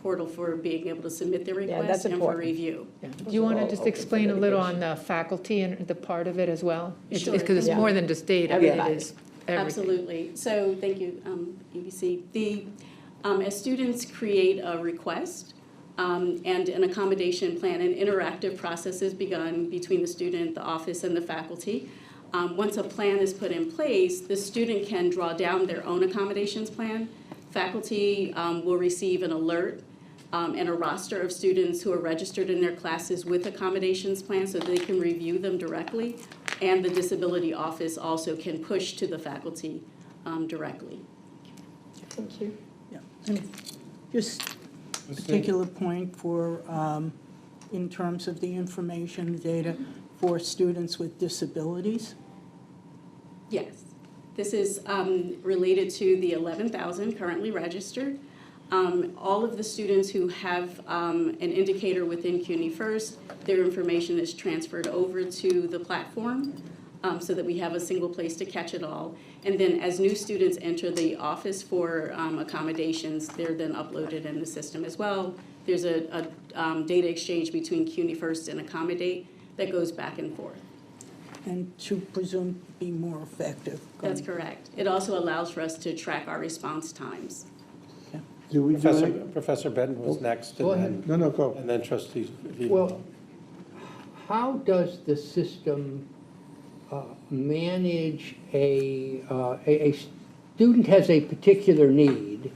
portal for being able to submit their Yeah, requests that's and for important. review. Yeah. Do you want to All just open explain for a little on litigation. the faculty and the part of it as well? Sure. Because it's Yeah. more than just data, it Everybody. is everything. Absolutely. So, thank you, UBC. As students create a request and an accommodation plan, an interactive process is begun between the student, the office, and the faculty. Once a plan is put in place, the student can draw down their own accommodations plan. Faculty will receive an alert and a roster of students who are registered in their classes with accommodations plans so they can review them directly. And the disability office also can push to the faculty directly. Thank you. yeah, and just a particular point for, in terms of the information, data for students with disabilities? Yes. This is related to the 11,000 currently registered. All of the students who have an indicator within CUNY First, their information is transferred over to the platform so that we have a single place to catch it all. And then as new students enter the office for accommodations, they're then uploaded in the system as well. There's a data exchange between CUNY First and Accommodate that goes back and forth. And to presume be more effective. That's correct. It also allows for us to track our response times. Do we do Professor, any- Professor Benton was next, Go and ahead. then, No, go. and then trustee Vito. Well, how does the system manage a student has a particular need,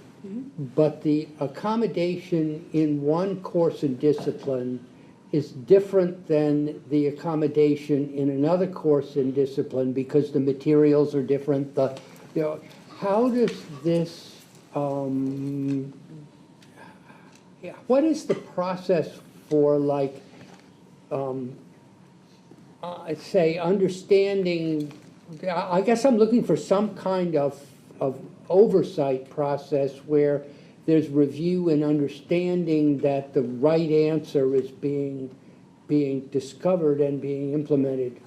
but the accommodation in one course and discipline is different than the accommodation in another course and discipline because the materials are different, how does this, what is the process for like, say, understanding, I guess I'm looking for some kind of oversight process where there's review and understanding that the right answer is being discovered and being implemented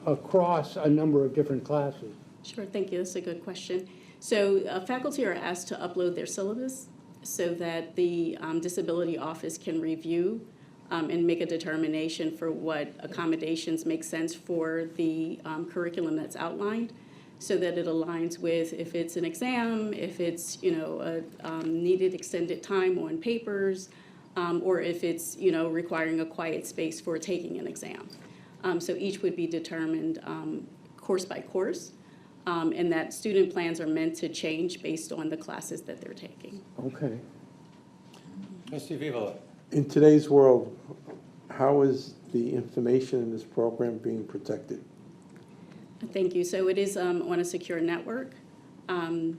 across a number of different classes. Sure, thank you. That's a good question. So faculty are asked to upload their syllabus so that the disability office can review and make a determination for what accommodations make sense for the curriculum that's outlined, so that it aligns with if it's an exam, if it's, a needed extended time on papers, or if it's, requiring a quiet space for taking an exam. So each would be determined course by course, and that student plans are meant to change based on the classes that they're taking. Okay. Trustee Vito. In today's world, how is the information in this program being protected? Thank you. So it is on a secure network. And,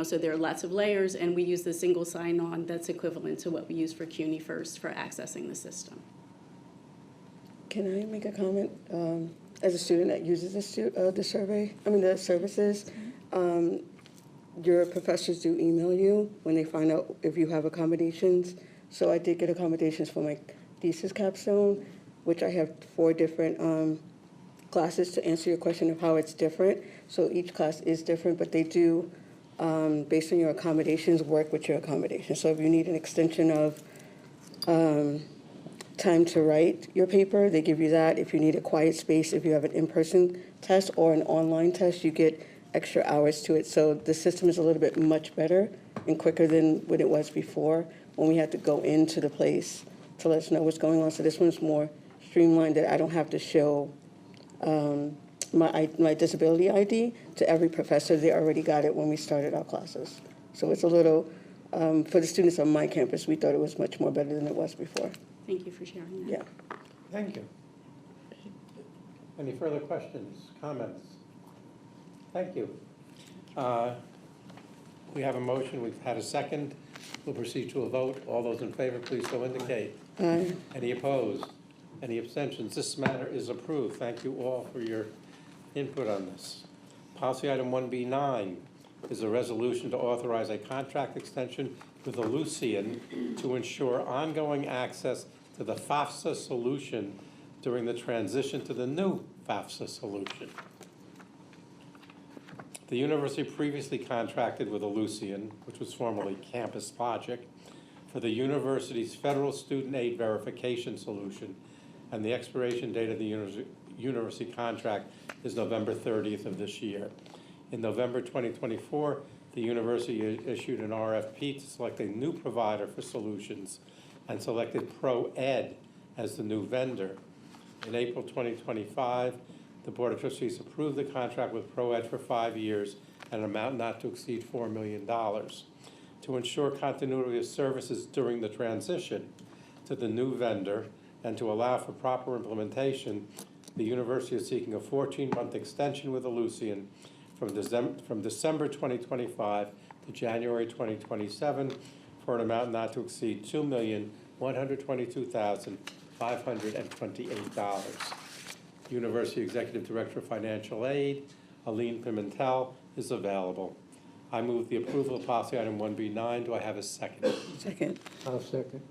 so there are lots of layers, and we use the single sign-on that's equivalent to what we use for CUNY First for accessing the system. Can I make a comment? As a student that uses the services, your professors do email you when they find out if you have accommodations. So I did get accommodations for my thesis capstone, which I have 4 different classes to answer your question of how it's different. So each class is different, but they do, based on your accommodations, work with your accommodations. So if you need an extension of time to write your paper, they give you that. If you need a quiet space, if you have an in-person test or an online test, you get extra hours to it. So the system is a little bit much better and quicker than what it was before when we had to go into the place to let us know what's going on. So this one's more streamlined, that I don't have to show my disability ID to every professor. They already got it when we started our classes. So it's a little, for the students on my campus, we thought it was much more better than it was before. Thank you for sharing that. Yeah. Thank you. Any further questions, comments? Thank you. We have a motion, we've had a second. We'll proceed to a vote. All those in favor, please so indicate. Aye. Any opposed? Any abstentions? This matter is approved. Thank you all for your input on this. Policy item 1B9 is a resolution to authorize a contract extension with Elucian to ensure ongoing access to the FAFSA solution during the transition to the new FAFSA solution. The university previously contracted with Elucian, which was formerly Campus Logic, for the university's federal student aid verification solution, and the expiration date of the university contract is November 30th of this year. In November 2024, the university issued an RFP to select a new provider for solutions and selected ProEd as the new vendor. In April 2025, the Board of Trustees approved the contract with ProEd for 5 years at an amount not to exceed $4 million. To ensure continuity of services during the transition to the new vendor and to allow for proper implementation, the university is seeking a 14-month extension with Elucian from December 2025 to January 2027 for an amount not to exceed $2,122,528. University Executive Director of Financial Aid, Aline Pimentel, is available. I move the approval of policy item 1B9. Do I have a second? Second. I'll second.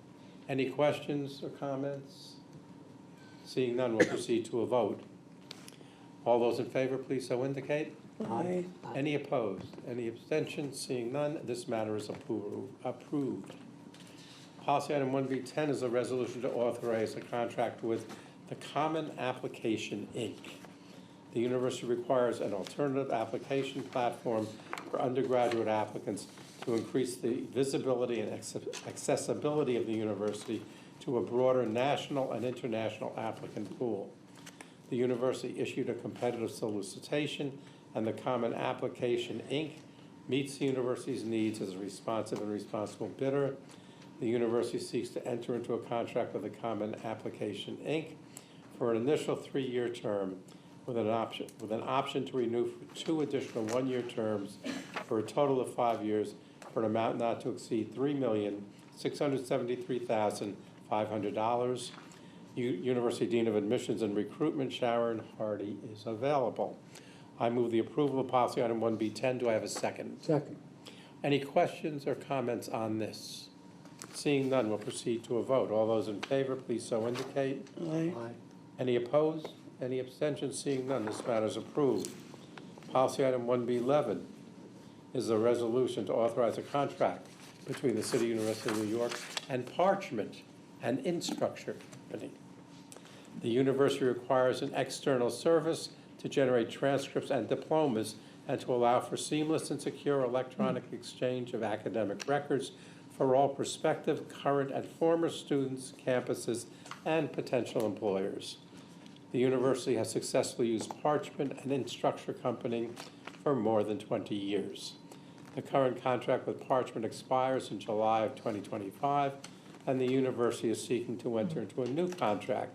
Any questions or comments? Seeing none, we'll proceed to a vote. All those in favor, please so indicate. Aye. Any opposed? Any abstentions? Seeing none, this matter is approved. Policy item 1B10 is a resolution to authorize a contract with the Common Application, Inc. The university requires an alternative application platform for undergraduate applicants to increase the visibility and accessibility of the university to a broader national and international applicant pool. The university issued a competitive solicitation, and the Common Application, Inc. meets the university's needs as a responsive and responsible bidder. The university seeks to enter into a contract with the Common Application, Inc. for an initial 3-year term with an option to renew for 2 additional 1-year terms for a total of 5 years for an amount not to exceed $3,673,500. University Dean of Admissions and Recruitment, Sharon Hardy, is available. I move the approval of policy item 1B10. Do I have a second? Second. Any questions or comments on this? Seeing none, we'll proceed to a vote. All those in favor, please so indicate. Aye. Any opposed? Any abstentions? Seeing none, this matter is approved. Policy item 1B11 is a resolution to authorize a contract between the City University of New York and Parchment, an Instructure company. The university requires an external service to generate transcripts and diplomas and to allow for seamless and secure electronic exchange of academic records for all prospective, current, and former students, campuses, and potential employers. The university has successfully used Parchment, an Instructure company, for more than 20 years. The current contract with Parchment expires in July of 2025, and the university is seeking to enter into a new contract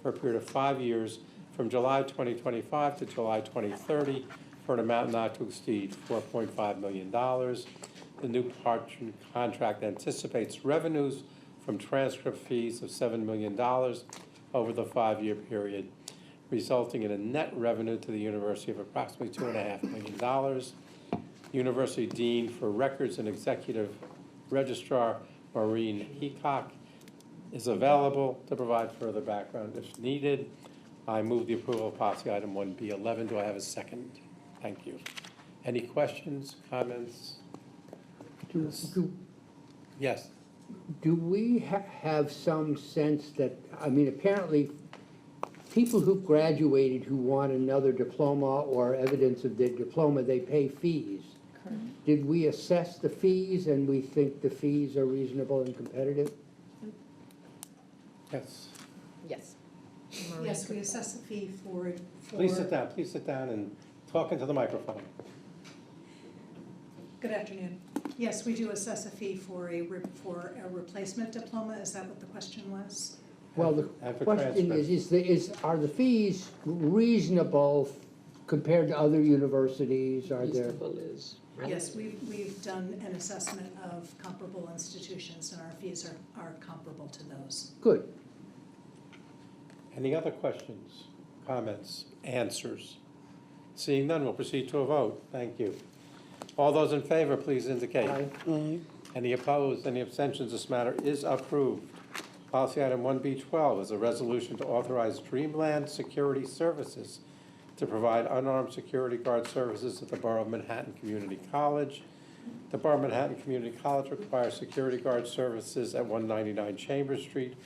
for a period of 5 years from July 2025 to July 2030 for an amount not to exceed $4.5 million. The new patron contract anticipates revenues from transcript fees of $7 million over the 5-year period, resulting in a net revenue to the university of approximately $2.5 million. University Dean for Records and Executive Registrar Maureen Heacock is available to provide further background if needed. I move the approval of policy item 1B11. Do I have a second? Thank you. Any questions, comments? Yes. Do we have some sense that, I mean, apparently, people who graduated who want another diploma or evidence of their diploma, they pay fees. Did we assess the fees and we think the fees are reasonable and competitive? Yes. Yes. Yes, we assess the fee for. Please sit down and talk into the microphone. Good afternoon. Yes, we do assess a fee for a replacement diploma. Is that what the question was? Well, the And for question are the fees reasonable compared to other universities? Are there? Reasonable is. Yes, we've done an assessment of comparable institutions, and our fees are comparable to those. Good. Any other questions, comments, answers? Seeing none, we'll proceed to a vote. Thank you. All those in favor, please indicate. Aye. Any opposed, any abstentions? This matter is approved. Policy item 1B12 is a resolution to authorize Dreamland Security Services to provide unarmed security guard services at the Borough of Manhattan Community College. The Borough of Manhattan Community College requires security guard services at 199 Chambers Street,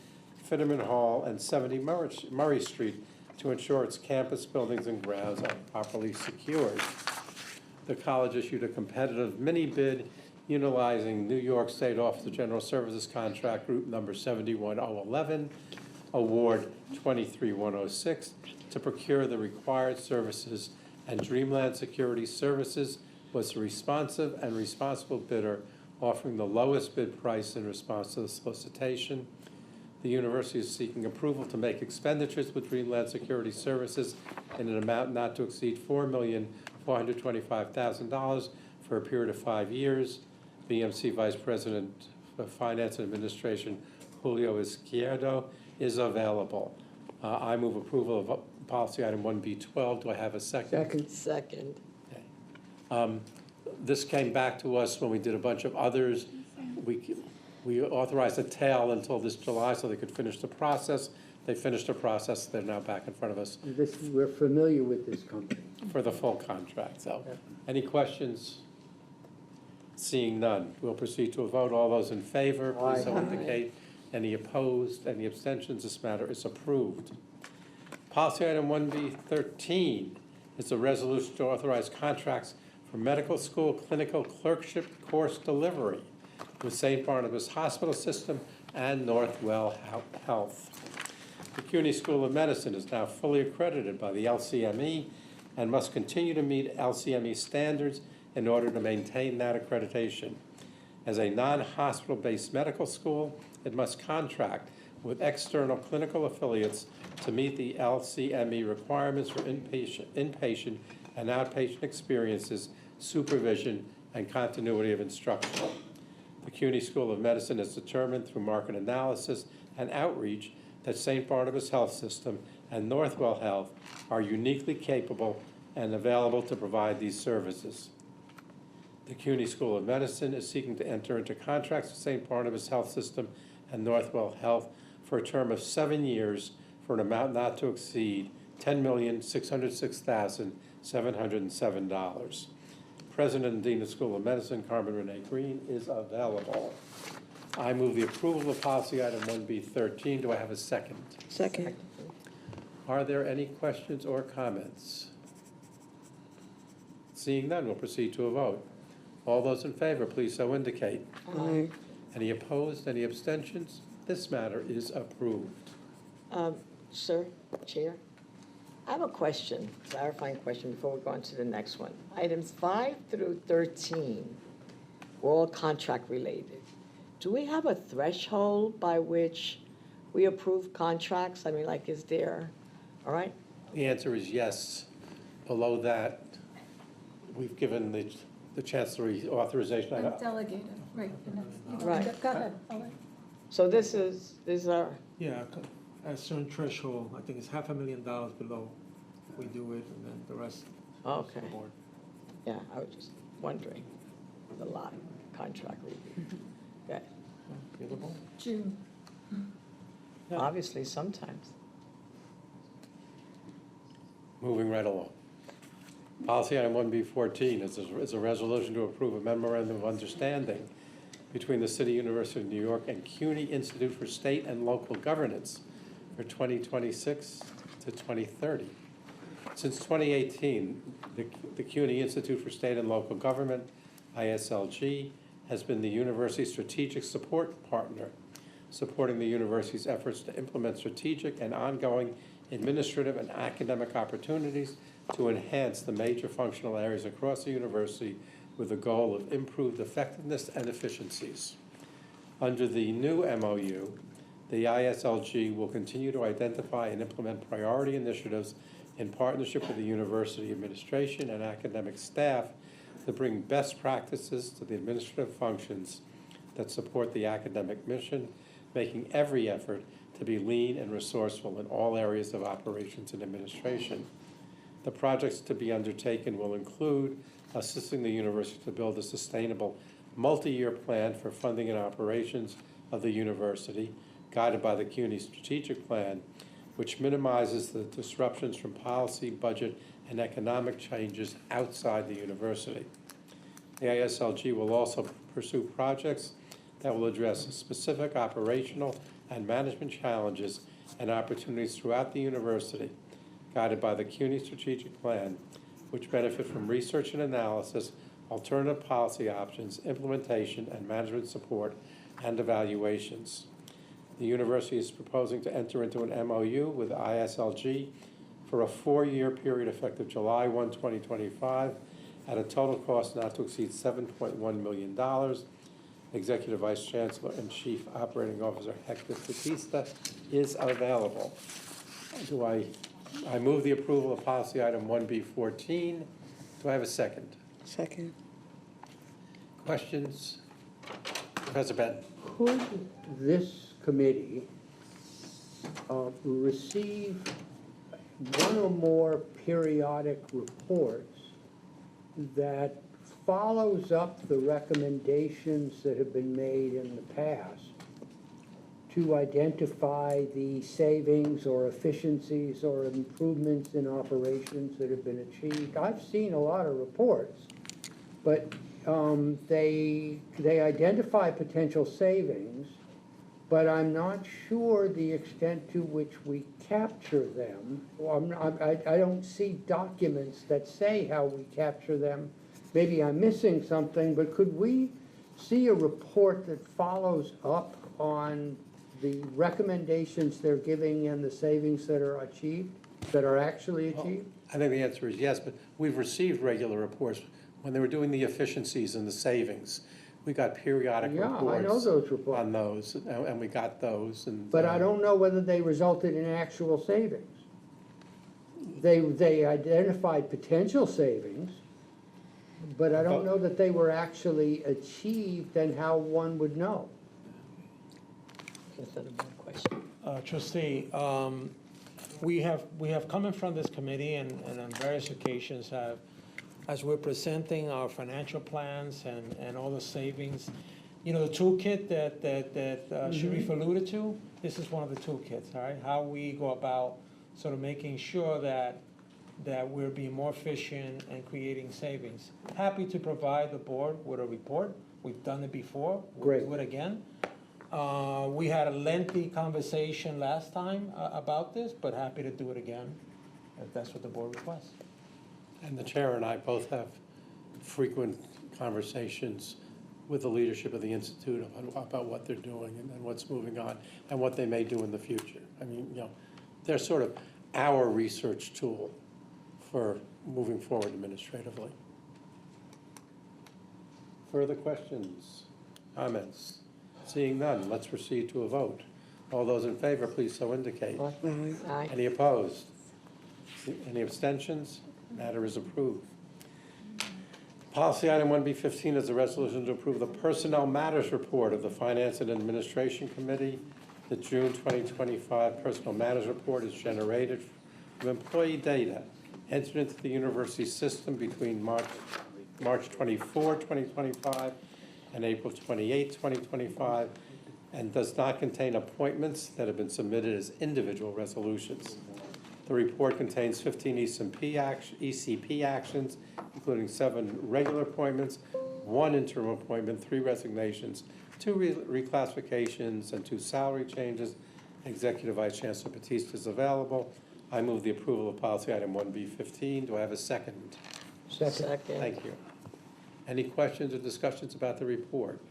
Fitterman Hall, and 70 Murray Street to ensure its campus buildings and grounds are properly secured. The college issued a competitive mini bid utilizing New York State Office of General Services contract group number 71011, award 23106, to procure the required services, and Dreamland Security Services was the responsive and responsible bidder, offering the lowest bid price in response to the solicitation. The university is seeking approval to make expenditures with Dreamland Security Services in an amount not to exceed $4,425,000 for a period of 5 years. BMC Vice President of Finance and Administration Julio Izquierdo is available. I move approval of policy item 1B12. Do I have a second? Second. Okay. This came back to us when we did a bunch of others. We authorized a tail until this July so they could finish the process. They finished the process. They're now back in front of us We're familiar with this company. for the full contract. So, any questions? Seeing none, we'll proceed to a vote. All those in favor, please so indicate. Any opposed, any abstentions? This matter is approved. Policy item 1B13 is a resolution to authorize contracts for medical school clinical clerkship course delivery with St. Barnabas Hospital System and Northwell Health. The CUNY School of Medicine is now fully accredited by the LCME and must continue to meet LCME standards in order to maintain that accreditation. As a non-hospital-based medical school, it must contract with external clinical affiliates to meet the LCME requirements for inpatient and outpatient experiences, supervision, and continuity of instruction. The CUNY School of Medicine has determined through market analysis and outreach that St. Barnabas Health System and Northwell Health are uniquely capable and available to provide these services. The CUNY School of Medicine is seeking to enter into contracts with St. Barnabas Health System and Northwell Health for a term of 7 years for an amount not to exceed $10,606,707. President and Dean of School of Medicine, Carmen Renee Green, is available. I move the approval of policy item 1B13. Do I have a second? Second. Are there any questions or comments? Seeing none, we'll proceed to a vote. All those in favor, please so indicate. Aye. Any opposed, any abstentions? This matter is approved. Sir, Chair, I have a question, clarifying question before we go on to the next one. Items 5 through 13 were all contract related. Do we have a threshold by which we approve contracts? I mean, like, is there, all right? The answer is yes. Below that, we've given the chancellor authorization. And delegated, right. And that's- Right. Go ahead. I'll let- So this is our, Yeah, a certain threshold, I think it's $500,000 below, we do it, and then the rest is okay, the board. yeah, I was just wondering, the lot contract review. Okay, You're the board. June. obviously sometimes. Moving right along. Policy item 1B14 is a resolution to approve a memorandum of understanding between the City University of New York and CUNY Institute for State and Local Governance for 2026 to 2030. Since 2018, the CUNY Institute for State and Local Government, ISLG, has been the university's strategic support partner, supporting the university's efforts to implement strategic and ongoing administrative and academic opportunities to enhance the major functional areas across the university with the goal of improved effectiveness and efficiencies. Under the new MOU, the ISLG will continue to identify and implement priority initiatives in partnership with the university administration and academic staff to bring best practices to the administrative functions that support the academic mission, making every effort to be lean and resourceful in all areas of operations and administration. The projects to be undertaken will include assisting the university to build a sustainable multi-year plan for funding and operations of the university, guided by the CUNY strategic plan, which minimizes the disruptions from policy, budget, and economic changes outside the university. The ISLG will also pursue projects that will address specific operational and management challenges and opportunities throughout the university, guided by the CUNY strategic plan, which benefit from research and analysis, alternative policy options, implementation and management support, and evaluations. The university is proposing to enter into an MOU with ISLG for a 4-year period effective July 1, 2025, at a total cost not to exceed $7.1 million. Executive Vice Chancellor and Chief Operating Officer Hector Batista is available. I move the approval of policy item 1B14. Do I have a second? Second. Questions? Professor Ben. Could this committee receive one or more periodic reports that follows up the recommendations that have been made in the past to identify the savings or efficiencies or improvements in operations that have been achieved? I've seen a lot of reports, but they identify potential savings, but I'm not sure the extent to which we capture them. I don't see documents that say how we capture them. Maybe I'm missing something, but could we see a report that follows up on the recommendations they're giving and the savings that are achieved, that are actually achieved? I think the answer is yes, but we've received regular reports. When they were doing the efficiencies and the savings, we got periodic reports. Yeah, I know those reports. On those, and we got those. And But I don't know whether they resulted in actual savings. They identified potential savings, but I don't know that they were actually achieved and how one would know. Is that a bad question? Trustee, we have come in front of this committee and on various occasions have, as we're presenting our financial plans and all the savings, you know, the toolkit that Sharif alluded to, this is one of the toolkits, all right? How we go about sort of making sure that we're being more efficient and creating savings. Happy to provide the board with a report. We've done it before. We'll do it again. We had a lengthy conversation last time about this, but happy to do it again if that's what the board requests. And the chair and I both have frequent conversations with the leadership of the Institute about what they're doing and what's moving on and what they may do in the future. I mean, you know, they're sort of our research tool for moving forward administratively. Further questions, comments? Seeing none, let's proceed to a vote. All those in favor, please so indicate. Aye. Any opposed? Any abstentions? Matter is approved. Policy item 1B15 is a resolution to approve the Personnel Matters Report of the Finance and Administration Committee. The June 2025 Personnel Matters Report is generated from employee data entered into the university system between March 24, 2025 and April 28, 2025, and does not contain appointments that have been submitted as individual resolutions. The report contains 15 ECP actions, including 7 regular appointments, 1 interim appointment, 3 resignations, 2 reclassifications, and 2 salary changes. Executive Vice Chancellor Batista is available. I move the approval of policy item 1B15. Do I have a second? Second. Thank you. Any questions or discussions about the report?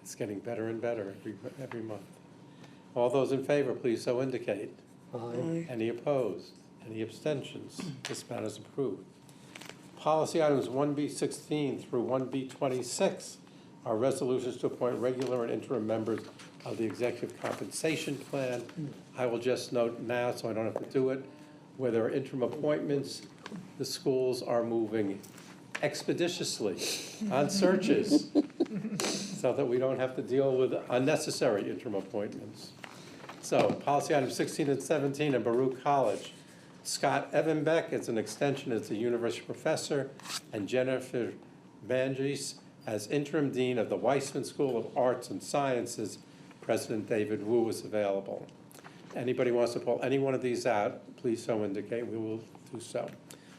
It's getting better and better every month. All those in favor, please so indicate. Aye. Any opposed? Any abstentions? This matter is approved. Policy items 1B16 through 1B26 are resolutions to appoint regular and interim members of the Executive Compensation Plan. I will just note now, so I don't have to do it, where there are interim appointments, the schools are moving expeditiously on searches so that we don't have to deal with unnecessary interim appointments. So, policy items 16 and 17 at Baruch College. Scott Evanbeck is an extension as the university professor, and Jennifer Bangis as interim dean of the Weissman School of Arts and Sciences. President David Wu is available. Anybody wants to pull any one of these out, please so indicate. We will do so.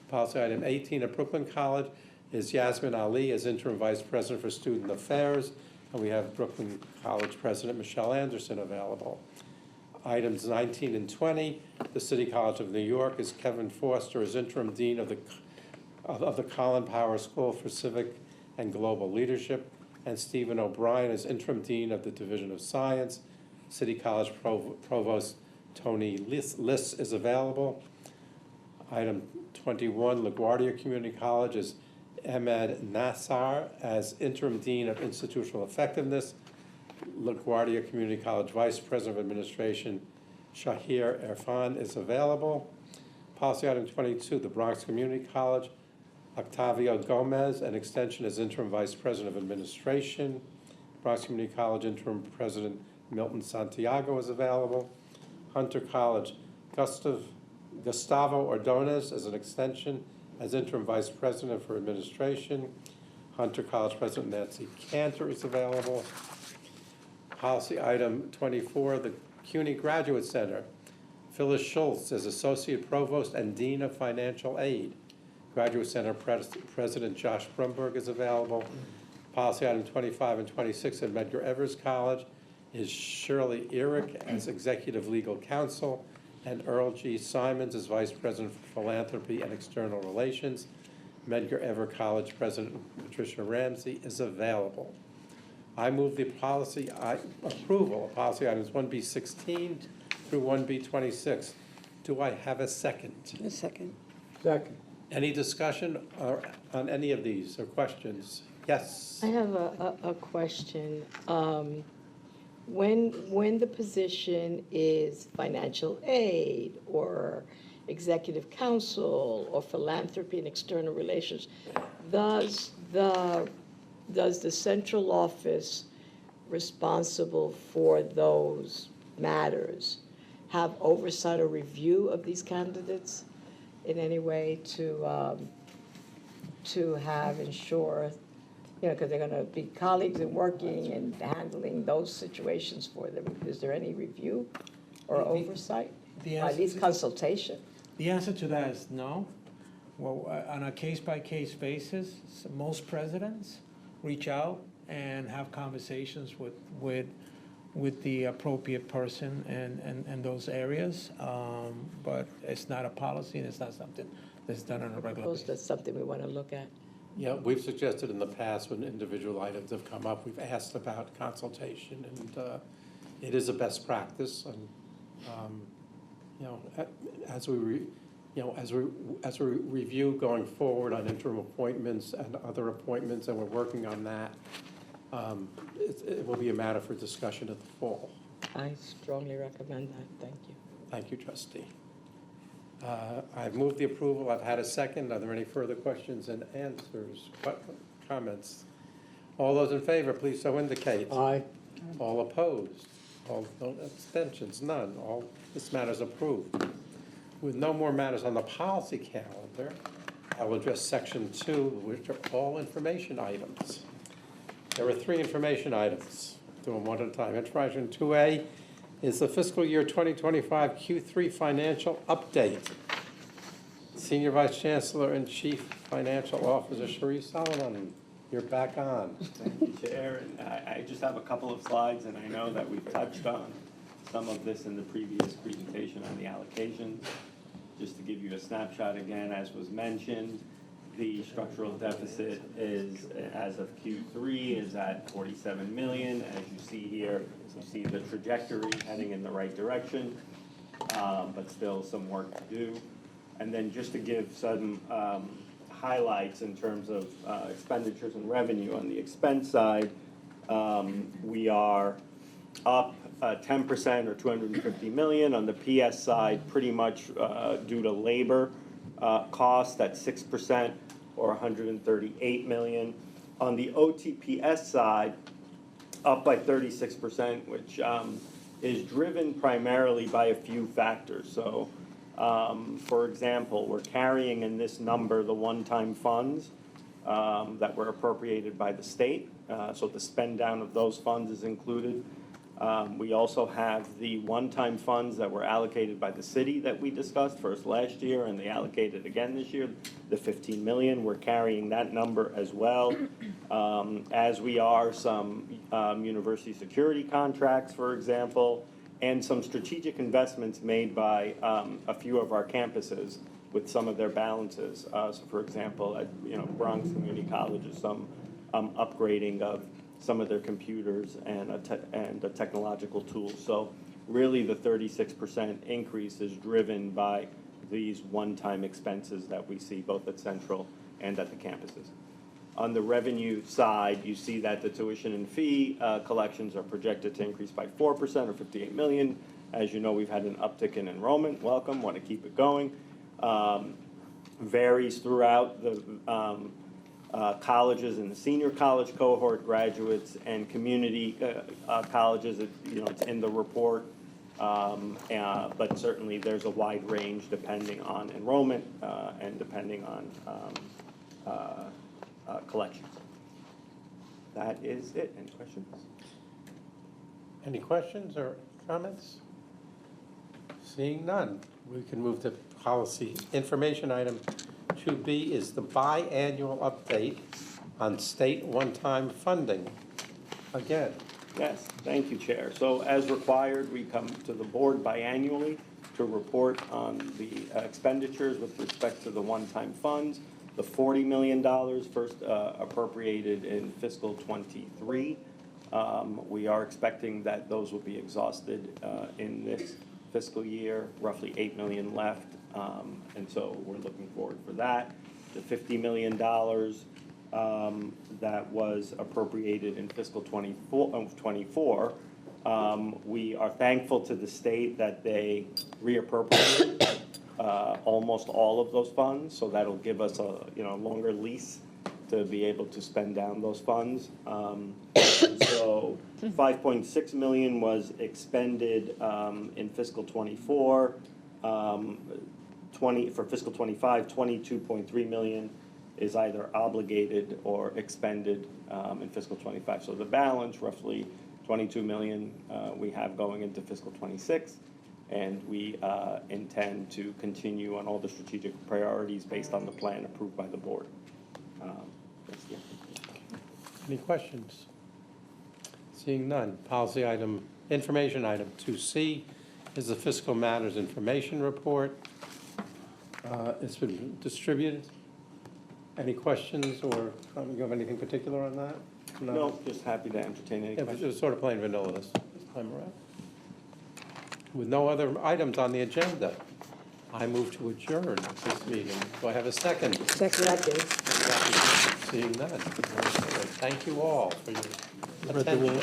Policy item 18 at Brooklyn College is Yasmin Ali as interim vice president for student affairs, and we have Brooklyn College President Michelle Anderson available. Items 19 and 20, the City College of New York is Kevin Foster as interim dean of the Colin Powell School for Civic and Global Leadership, and Stephen O'Brien as interim dean of the Division of Science. City College Provost Tony Liss is available. Item 21, LaGuardia Community College is Ahmed Nassar as interim dean of institutional effectiveness. LaGuardia Community College Vice President of Administration Shahir Irfan is available. Policy item 22, the Bronx Community College, Octavio Gomez, an extension as interim Vice President of Administration. Bronx Community College interim President Milton Santiago is available. Hunter College, Gustavo Ordonez as an extension as interim Vice President for Administration. Hunter College President Nancy Cantor is available. Policy item 24, the CUNY Graduate Center. Phyllis Schultz as Associate Provost and Dean of Financial Aid. Graduate Center President Josh Brumberg is available. Policy item 25 and 26 at Medgar Evers College is Shirley Erick as Executive Legal Counsel, and Earl G. Simons as Vice President for Philanthropy and External Relations. Medgar Evers College President Patricia Ramsey is available. I move the policy approval of policy items 1B16 through 1B26. Do I have a second? A second. Second. Any discussion on any of these or questions? Yes? I have a question. When the position is financial aid or executive counsel or philanthropy and external relations, does the central office responsible for those matters have oversight or review of these candidates in any way to ensure, because they're going to be colleagues and working and handling those situations for them? Is there any review or oversight, or at least consultation? The answer to that is no. Well, on a case-by-case basis, most presidents reach out and have conversations with the appropriate person in those areas. But it's not a policy, and it's not something that's done on a regular Suppose basis. that's something we want to look at. Yeah, we've suggested in the past when individual items have come up, we've asked about consultation, and it is a best practice. And as we review going forward on interim appointments and other appointments, and we're working on that, it will be a matter for discussion at the fall. I strongly recommend that. Thank you. Thank you, trustee. I've moved the approval, I've had a second. Are there any further questions and answers, comments? All those in favor, please so indicate. Aye. All opposed? All, no abstentions, none. All, this matter is approved. With no more matters on the policy calendar, I will address section 2, which are all information items. There are 3 information items. Do them one at a time. Information 2A is the fiscal year 2025 Q3 financial update. Senior Vice Chancellor and Chief Financial Officer Sheree Solomon, you're back on. Thank you, Chair. And I just have a couple of slides, and I know that we've touched on some of this in the previous presentation on the allocations. Just to give you a snapshot again, as was mentioned, the structural deficit is, as of Q3, is at 47 million. As you see here, you see the trajectory heading in the right direction, but still some work to do. And then just to give some highlights in terms of expenditures and revenue. On the expense side, we are up 10% or 250 million. On the PS side, pretty much due to labor costs, that's 6% or 138 million. On the OTPS side, up by 36%, which is driven primarily by a few factors. So, for example, we're carrying in this number the one-time funds that were appropriated by the state. So the spend down of those funds is included. We also have the one-time funds that were allocated by the city that we discussed first last year, and they allocated again this year, the 15 million. We're carrying that number as well, as we are some university security contracts, for example, and some strategic investments made by a few of our campuses with some of their balances. So, for example, at Bronx Community Colleges, some upgrading of some of their computers and the technological tools. So really the 36% increase is driven by these one-time expenses that we see both at Central and at the campuses. On the revenue side, you see that the tuition and fee collections are projected to increase by 4% or 58 million. As you know, we've had an uptick in enrollment. Welcome, want to keep it going. Varies throughout the colleges and the senior college cohort, graduates and community colleges. It's in the report, but certainly there's a wide range depending on enrollment and depending on collections. That is it. Any questions? Any questions or comments? Seeing none, we can move to policy information item 2B is the biannual update on state one-time funding. Again. Yes, thank you, Chair. So as required, we come to the board biannually to report on the expenditures with respect to the one-time funds. The $40 million first appropriated in fiscal '23. We are expecting that those will be exhausted in this fiscal year, roughly 8 million left. And so we're looking forward for that. The $50 million that was appropriated in fiscal '24, we are thankful to the state that they reappropriated almost all of those funds, so that'll give us a longer lease to be able to spend down those funds. So 5.6 million was expended in fiscal '24. For fiscal '25, 22.3 million is either obligated or expended in fiscal '25. So the balance, roughly 22 million, we have going into fiscal '26, and we intend to continue on all the strategic priorities based on the plan approved by the board. Any questions? Seeing none, policy item, information item 2C is the fiscal matters information report. It's been distributed. Any questions or you have anything particular on that? No, just happy to entertain any questions. It was sort of plain vanilla this time around. With no other items on the agenda, I move to adjourn this meeting. Do I have a second? Second. Seeing none. Thank you all for your attention.